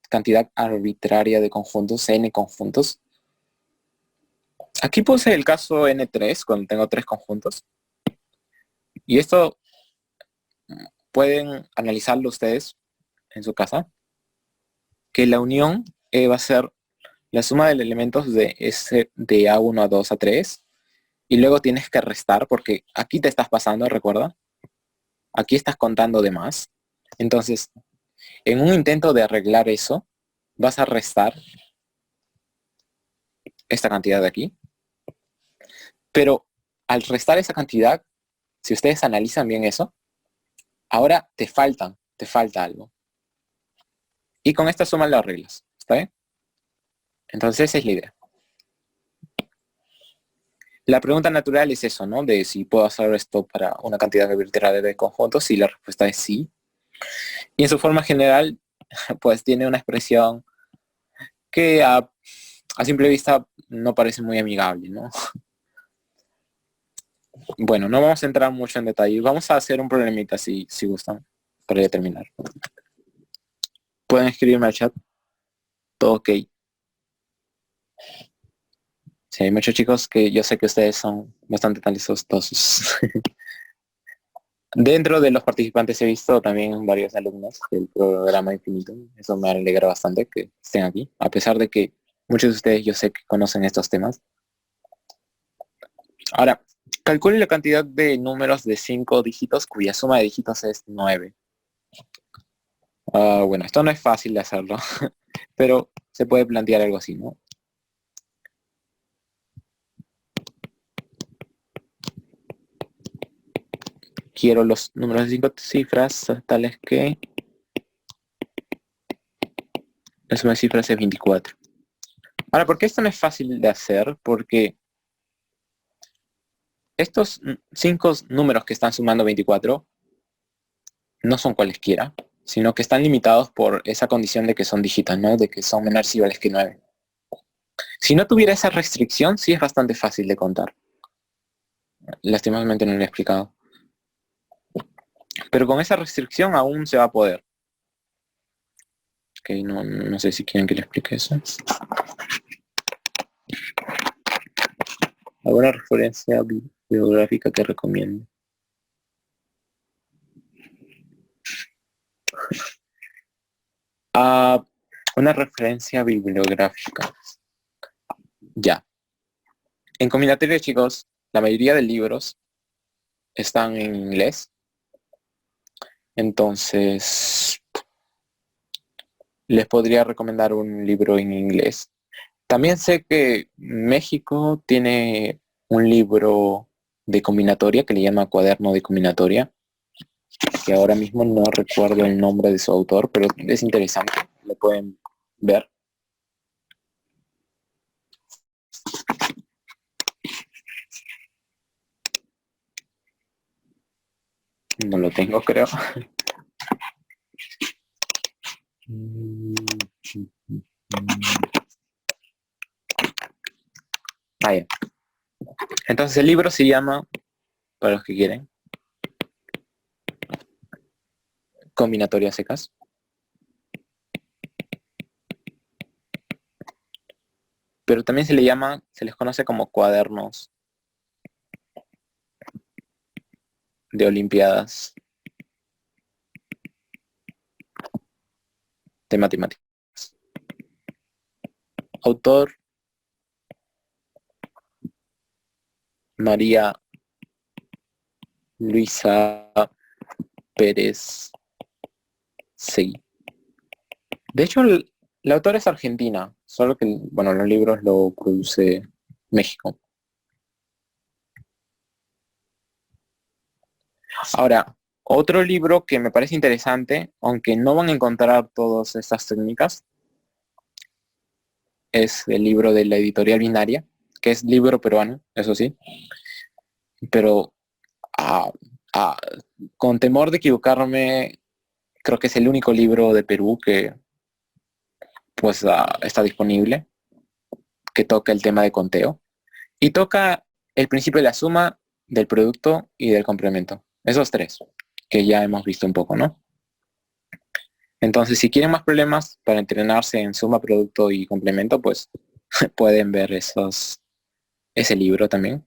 cantidad arbitraria de conjuntos, n conjuntos. Aquí puse el caso n3 cuando tengo 3 conjuntos. Y esto pueden analizarlo ustedes en su casa. Que la unión va a ser la suma de los elementos de A1, A2, A3. Y luego tienes que restar porque aquí te estás pasando, recuerda. Aquí estás contando de más. Entonces, en un intento de arreglar eso, vas a restar esta cantidad de aquí. Pero al restar esa cantidad, si ustedes analizan bien eso, ahora te falta algo. Y con esta suma lo arreglas, ¿está bien? Entonces esa es la idea. La pregunta natural es eso, ¿no? De si puedo hacer esto para una cantidad arbitraria de conjuntos, y la respuesta es sí. Y en su forma general, pues tiene una expresión que a simple vista no parece muy amigable, ¿no? Bueno, no vamos a entrar mucho en detalle. Vamos a hacer un problemita si gustan, para ya terminar. Pueden escribirme al chat. Todo ok. Sí, hay muchos chicos que yo sé que ustedes son bastante talentosos. Dentro de los participantes he visto también varios alumnos del programa Infinito. Eso me alegra bastante que estén aquí, a pesar de que muchos de ustedes yo sé que conocen estos temas. Ahora, calcule la cantidad de números de 5 dígitos cuya suma de dígitos es 9. Bueno, esto no es fácil de hacerlo, pero se puede plantear algo así, ¿no? Quiero los números de 5 cifras tales que la suma de cifras es 24. Ahora, ¿por qué esto no es fácil de hacer? Porque estos 5 números que están sumando 24 no son cualesquiera, sino que están limitados por esa condición de que son dígitos, ¿no? De que son menores o iguales que 9. Si no tuviera esa restricción, sí es bastante fácil de contar. Lastimosamente no lo he explicado. Pero con esa restricción aún se va a poder. Ok, no sé si quieren que le explique eso. ¿Alguna referencia bibliográfica que recomiende? Una referencia bibliográfica. Ya. En combinatoria, chicos, la mayoría de libros están en inglés. Entonces, les podría recomendar un libro en inglés. También sé que México tiene un libro de combinatoria que le llama Cuaderno de Combinatoria, que ahora mismo no recuerdo el nombre de su autor, pero es interesante, lo pueden ver. No lo tengo, creo. Ah, ya. Entonces el libro se llama, para los que quieren, Combinatorias secas. Pero también se le llama, se les conoce como cuadernos de Olimpiadas de Matemáticas. Autor María Luisa Pérez Seguí. De hecho, la autora es argentina, solo que, bueno, los libros lo produce México. Ahora, otro libro que me parece interesante, aunque no van a encontrar todas estas técnicas, es el libro de la editorial Binaria, que es libro peruano, eso sí, pero ah, ah, con temor de equivocarme, creo que es el único libro de Perú que pues está disponible, que toca el tema de conteo y toca el principio de la suma, del producto y del complemento. Esos tres, que ya hemos visto un poco, ¿no? Entonces, si quieren más problemas para entrenarse en suma, producto y complemento, pues pueden ver ese libro también.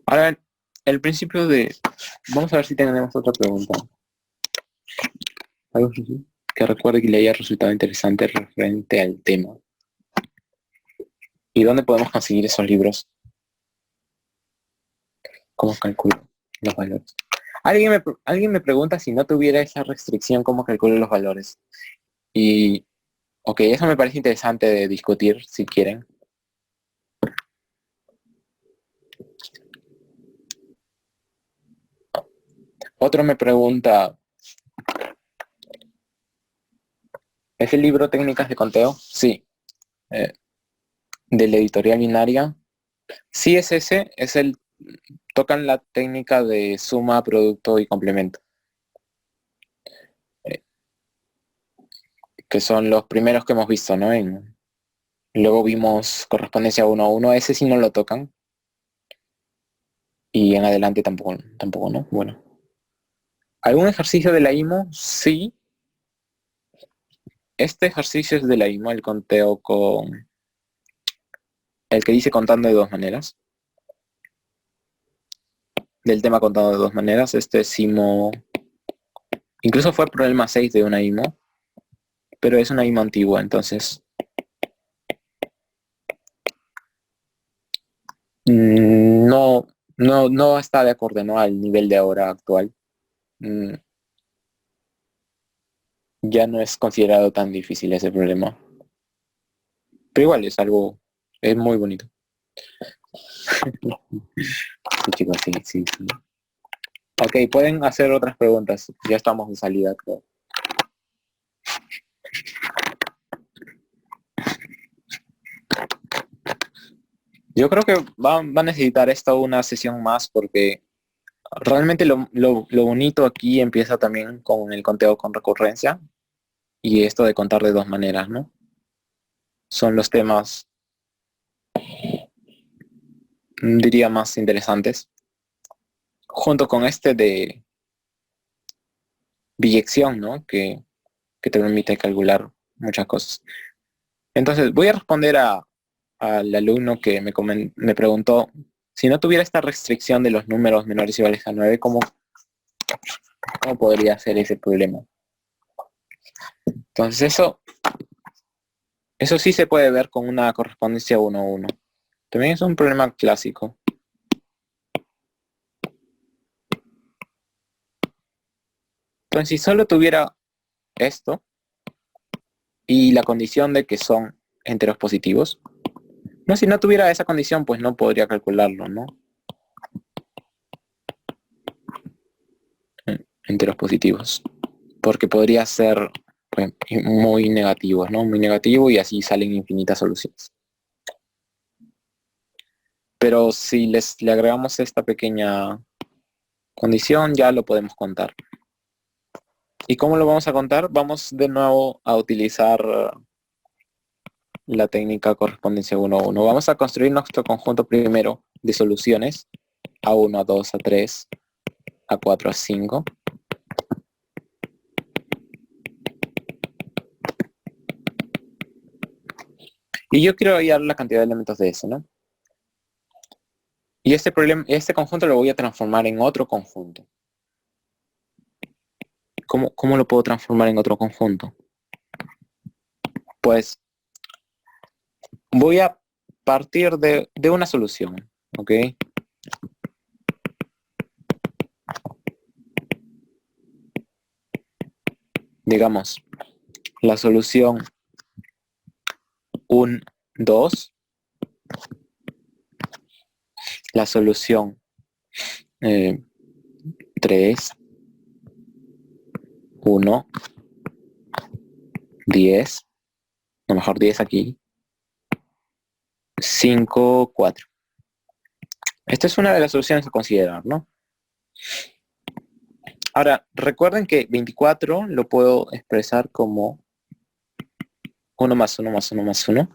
Ahora, el principio de... Vamos a ver si tenemos otra pregunta. Algo que recuerde que le haya resultado interesante referente al tema. ¿Y dónde podemos conseguir esos libros? ¿Cómo calculo los valores? Alguien me pregunta si no tuviera esa restricción, ¿cómo calculo los valores? Y, ok, eso me parece interesante de discutir, si quieren. Otro me pregunta, ¿es el libro Técnicas de Conteo? Sí. De la editorial Binaria. Sí es ese, tocan la técnica de suma, producto y complemento. eh, que son los primeros que hemos visto, ¿no? Luego vimos correspondencia 1 a 1, ese sí no lo tocan. Y en adelante tampoco, ¿no? Bueno. ¿Algún ejercicio de la IMO? Sí. Este ejercicio es de la IMO, el conteo con... El que dice contando de dos maneras. Del tema contando de dos maneras. Este es IMO... Incluso fue problema 6 de una IMO. Pero es una IMO antigua, entonces... No está de acuerdo, ¿no? Al nivel de ahora actual. Ya no es considerado tan difícil ese problema. Pero igual es muy bonito. Sí, chicos, sí. Ok, pueden hacer otras preguntas. Ya estamos de salida, creo. Yo creo que va a necesitar esto una sesión más porque realmente lo bonito aquí empieza también con el conteo con recurrencia y esto de contar de dos maneras, ¿no? Son los temas, diría, más interesantes. Junto con este de biyección, ¿no? Que te permite calcular muchas cosas. Entonces, voy a responder al alumno que me preguntó, si no tuviera esta restricción de los números menores y iguales a 9, ¿cómo podría ser ese problema? Entonces, eso sí se puede ver con una correspondencia 1 a 1. También es un problema clásico. Entonces, si solo tuviera esto y la condición de que son enteros positivos, no, si no tuviera esa condición, pues no podría calcularlo, ¿no? Enteros positivos. Porque podría ser pues, muy negativo, ¿no? Muy negativo y así salen infinitas soluciones. Pero si le agregamos esta pequeña condición ya lo podemos contar. ¿Y cómo lo vamos a contar? Vamos de nuevo a utilizar la técnica correspondencia 1 a 1. Vamos a construir nuestro conjunto primero de soluciones A1, A2, A3, A4, A5. Y yo quiero hallar la cantidad de elementos de ese, ¿no? Y este conjunto lo voy a transformar en otro conjunto. ¿Cómo lo puedo transformar en otro conjunto? Pues voy a partir de una solución, ¿ok? Digamos, la solución 1, 2, la solución 3, 1, 10, a lo mejor 10 aquí, 5, 4. Esta es una de las soluciones a considerar, ¿no? Ahora, recuerden que 24 lo puedo expresar como 1 más 1 más 1 más 1,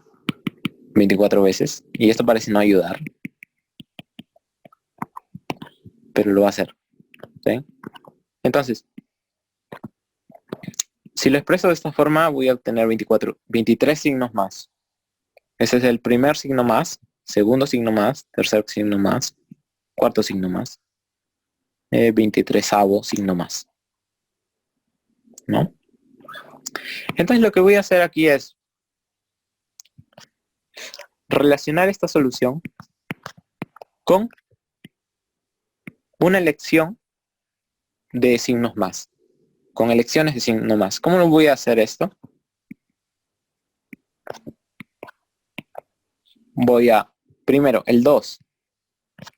24 veces, y esto parece no ayudar, pero lo va a hacer, ¿sí? Entonces, si lo expreso de esta forma, voy a obtener 23 signos más. Ese es el primer signo más, segundo signo más, tercer signo más, cuarto signo más, 23avo signo más, ¿no? Entonces lo que voy a hacer aquí es relacionar esta solución con una elección de signos más, con elecciones de signos más. ¿Cómo lo voy a hacer esto? Voy a, primero, el 2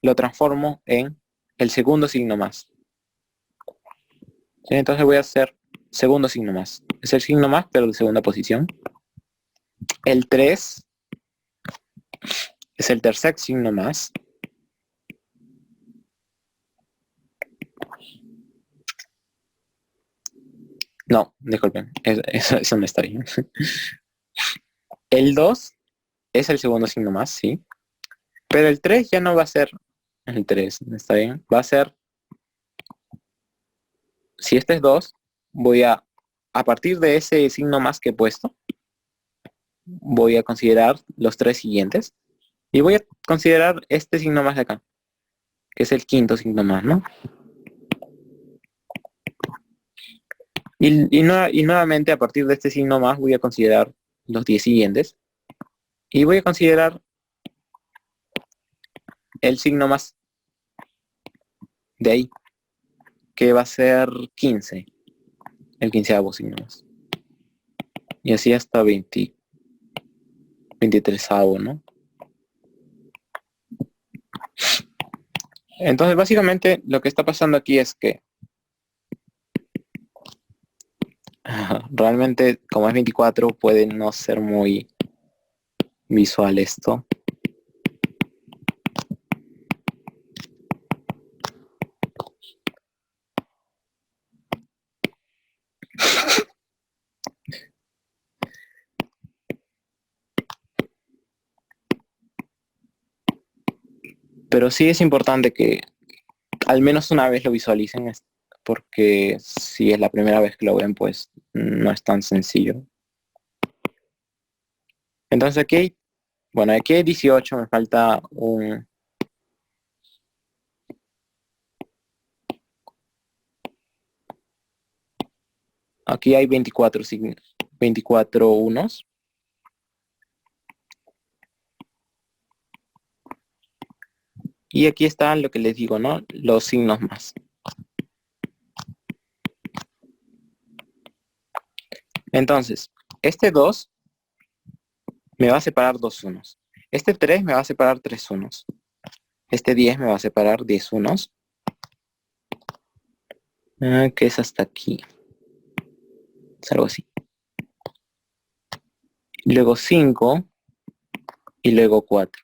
lo transformo en el segundo signo más. ¿Sí? Entonces voy a hacer segundo signo más. Es el signo más, pero de segunda posición. El 3 es el tercer signo más. No, disculpen, eso no está bien. El 2 es el segundo signo más, sí. Pero el 3 ya no va a ser el 3, ¿está bien? Va a ser, si este es 2, voy a partir de ese signo más que he puesto, voy a considerar los 3 siguientes. Y voy a considerar este signo más de acá, que es el quinto signo más, ¿no? Y nuevamente a partir de este signo más voy a considerar los 10 siguientes. Y voy a considerar el signo más de ahí, que va a ser 15, el quinceavo signo más. Y así hasta 23avo, ¿no? Entonces básicamente lo que está pasando aquí es que realmente como es 24 puede no ser muy visual esto. Pero sí es importante que al menos una vez lo visualicen, porque si es la primera vez que lo ven, pues no es tan sencillo. Entonces aquí, bueno, aquí hay 18, me falta un... Aquí hay 24 unos. Y aquí está lo que les digo, ¿no? Los signos más. Entonces, este 2 me va a separar 2 unos. Este 3 me va a separar 3 unos. Este 10 me va a separar 10 unos. Que es hasta aquí. Es algo así. Luego 5 y luego 4.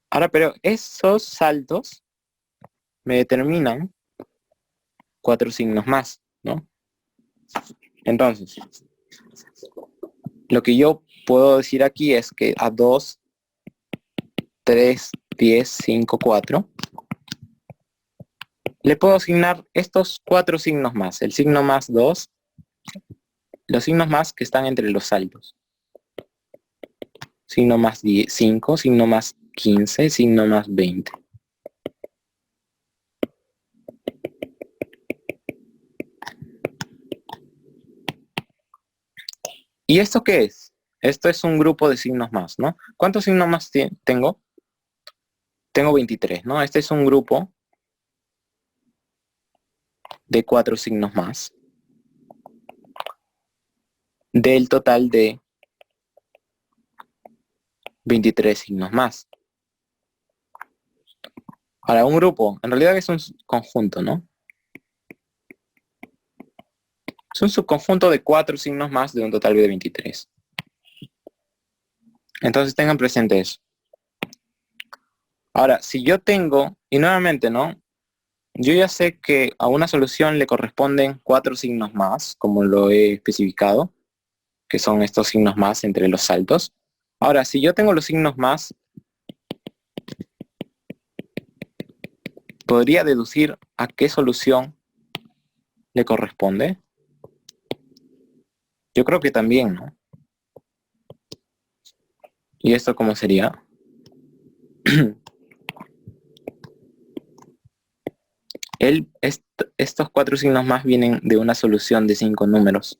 Ahora, pero esos saltos me determinan 4 signos más, ¿no? Entonces, lo que yo puedo decir aquí es que a 2, 3, 10, 5, 4, le puedo asignar estos 4 signos más, el signo más 2, los signos más que están entre los saltos. Signo más 5, signo más 15, signo más 20. ¿Y esto qué es? Esto es un grupo de signos más, ¿no? ¿Cuántos signos más tengo? Tengo 23, ¿no? Este es un grupo de 4 signos más del total de 23 signos más. Ahora, un grupo, en realidad es un conjunto, ¿no? Es un subconjunto de 4 signos más de un total de 23. Entonces tengan presente eso. Ahora, si yo tengo, y nuevamente, ¿no? Yo ya sé que a una solución le corresponden 4 signos más, como lo he especificado, que son estos signos más entre los saltos. Ahora, si yo tengo los signos más, ¿podría deducir a qué solución le corresponde? Yo creo que también, ¿no? ¿Y esto cómo sería? Estos 4 signos más vienen de una solución de 5 números.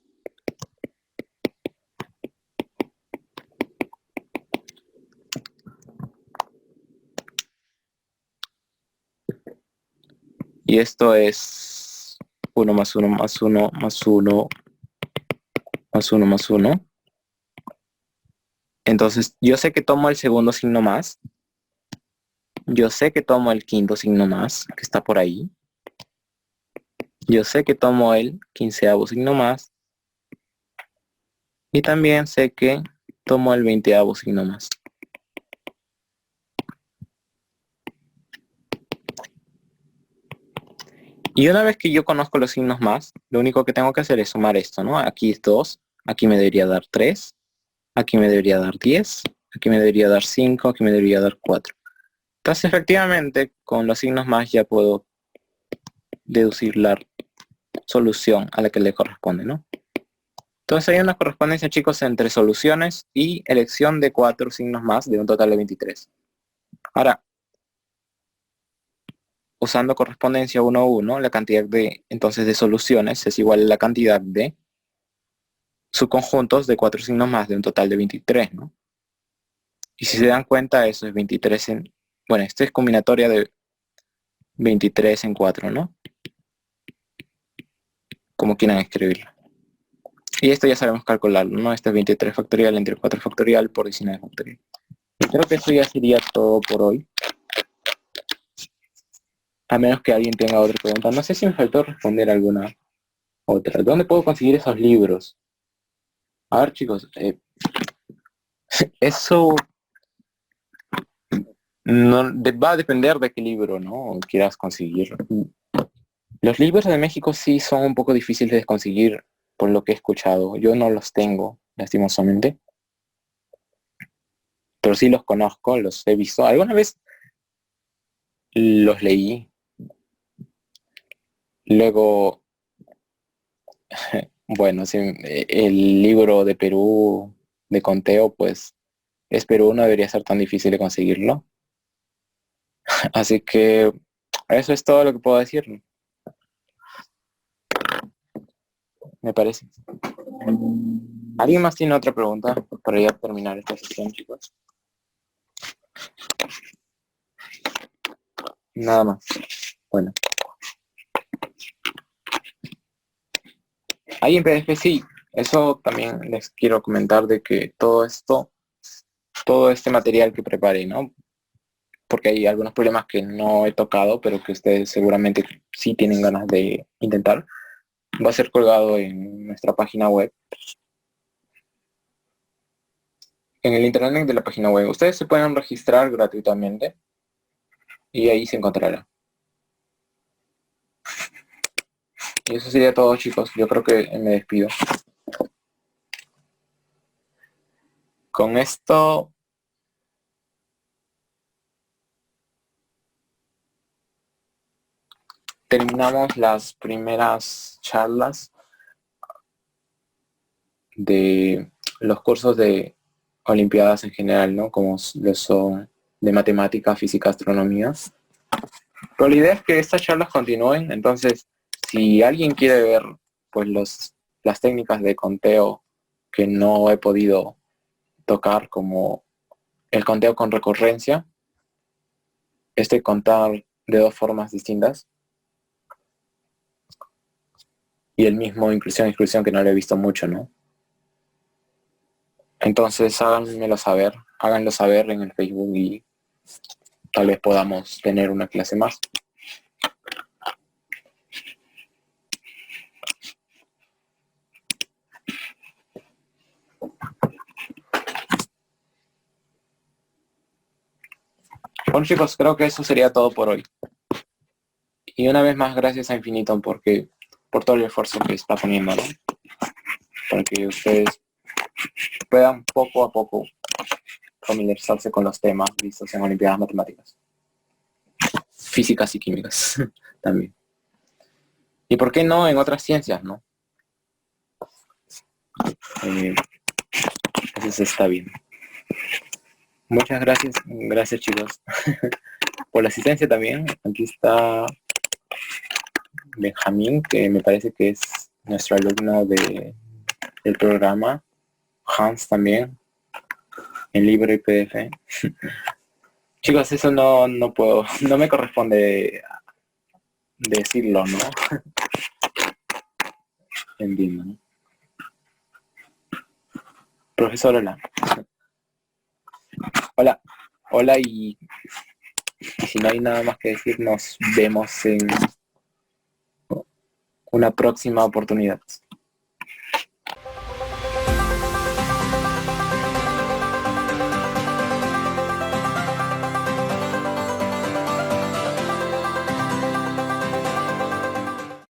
Y esto es 1 más 1 más 1 más 1 más 1 más 1. Entonces, yo sé que tomo el segundo signo más. Yo sé que tomo el quinto signo más, que está por ahí. Yo sé que tomo el 15º signo más. Y también sé que tomo el 20º signo más. Y una vez que yo conozco los signos más, lo único que tengo que hacer es sumar esto, ¿no? Aquí es 2, aquí me debería dar 3, aquí me debería dar 10, aquí me debería dar 5, aquí me debería dar 4. Entonces, efectivamente, con los signos más ya puedo deducir la solución a la que le corresponde, ¿no? Entonces hay una correspondencia, chicos, entre soluciones y elección de 4 signos más de un total de 23. Ahora, usando correspondencia 1 a 1, la cantidad de soluciones es igual a la cantidad de subconjuntos de 4 signos más de un total de 23, ¿no? Y si se dan cuenta, eso es 23 en... Bueno, esto es combinatoria de 23 en 4, ¿no? Como quieran escribirlo. Y esto ya sabemos calcularlo, ¿no? Este es 23 factorial entre 4 factorial por 19 factorial. Creo que eso ya sería todo por hoy. A menos que alguien tenga otra pregunta. No sé si me faltó responder alguna otra. ¿Dónde puedo conseguir esos libros? A ver, chicos, eso no va a depender de qué libro, ¿no? Quieras conseguir. Los libros de México sí son un poco difíciles de conseguir, por lo que he escuchado. Yo no los tengo, lastimosamente. Pero sí los conozco, los he visto. Alguna vez los leí. Luego, bueno, sí, el libro de Perú, de conteo, pues es Perú, no debería ser tan difícil de conseguirlo. Así que eso es todo lo que puedo decir, me parece. ¿Alguien más tiene otra pregunta para ya terminar esta sesión, chicos? Nada más. Bueno. Ahí en PDFP sí, eso también les quiero comentar de que todo esto, todo este material que preparé, ¿no? Porque hay algunos problemas que no he tocado, pero que ustedes seguramente sí tienen ganas de intentar. Va a ser colgado en nuestra página web. En el internet de la página web. Ustedes se pueden registrar gratuitamente y ahí se encontrará. Y eso sería todo, chicos. Yo creo que me despido. Con esto terminamos las primeras charlas de los cursos de Olimpiadas en general, ¿no? Como lo son de matemática, física, astronomía. Pero la idea es que estas charlas continúen, entonces si alguien quiere ver pues las técnicas de conteo que no he podido tocar, como el conteo con recurrencia, contar de dos formas distintas, y el mismo inclusión-exclusión, que no lo he visto mucho, ¿no? Entonces háganlo saber en el Facebook y tal vez podamos tener una clase más. Bueno, chicos, creo que eso sería todo por hoy. Y una vez más, gracias a Infinitum por todo el esfuerzo que está poniendo, ¿no? Para que ustedes puedan poco a poco familiarizarse con los temas vistos en Olimpiadas Matemáticas, físicas y químicas también. Y por qué no en otras ciencias, ¿no? Eso está bien. Muchas gracias chicos por la asistencia también. Aquí está Benjamín, que me parece que es nuestro alumno del programa. Hans también, en libro y PDF. Chicos, eso no puedo, no me corresponde decirlo, ¿no? Entiendo, ¿no? Profesor, hola. Hola, y si no hay nada más que decir, nos vemos en una próxima oportunidad.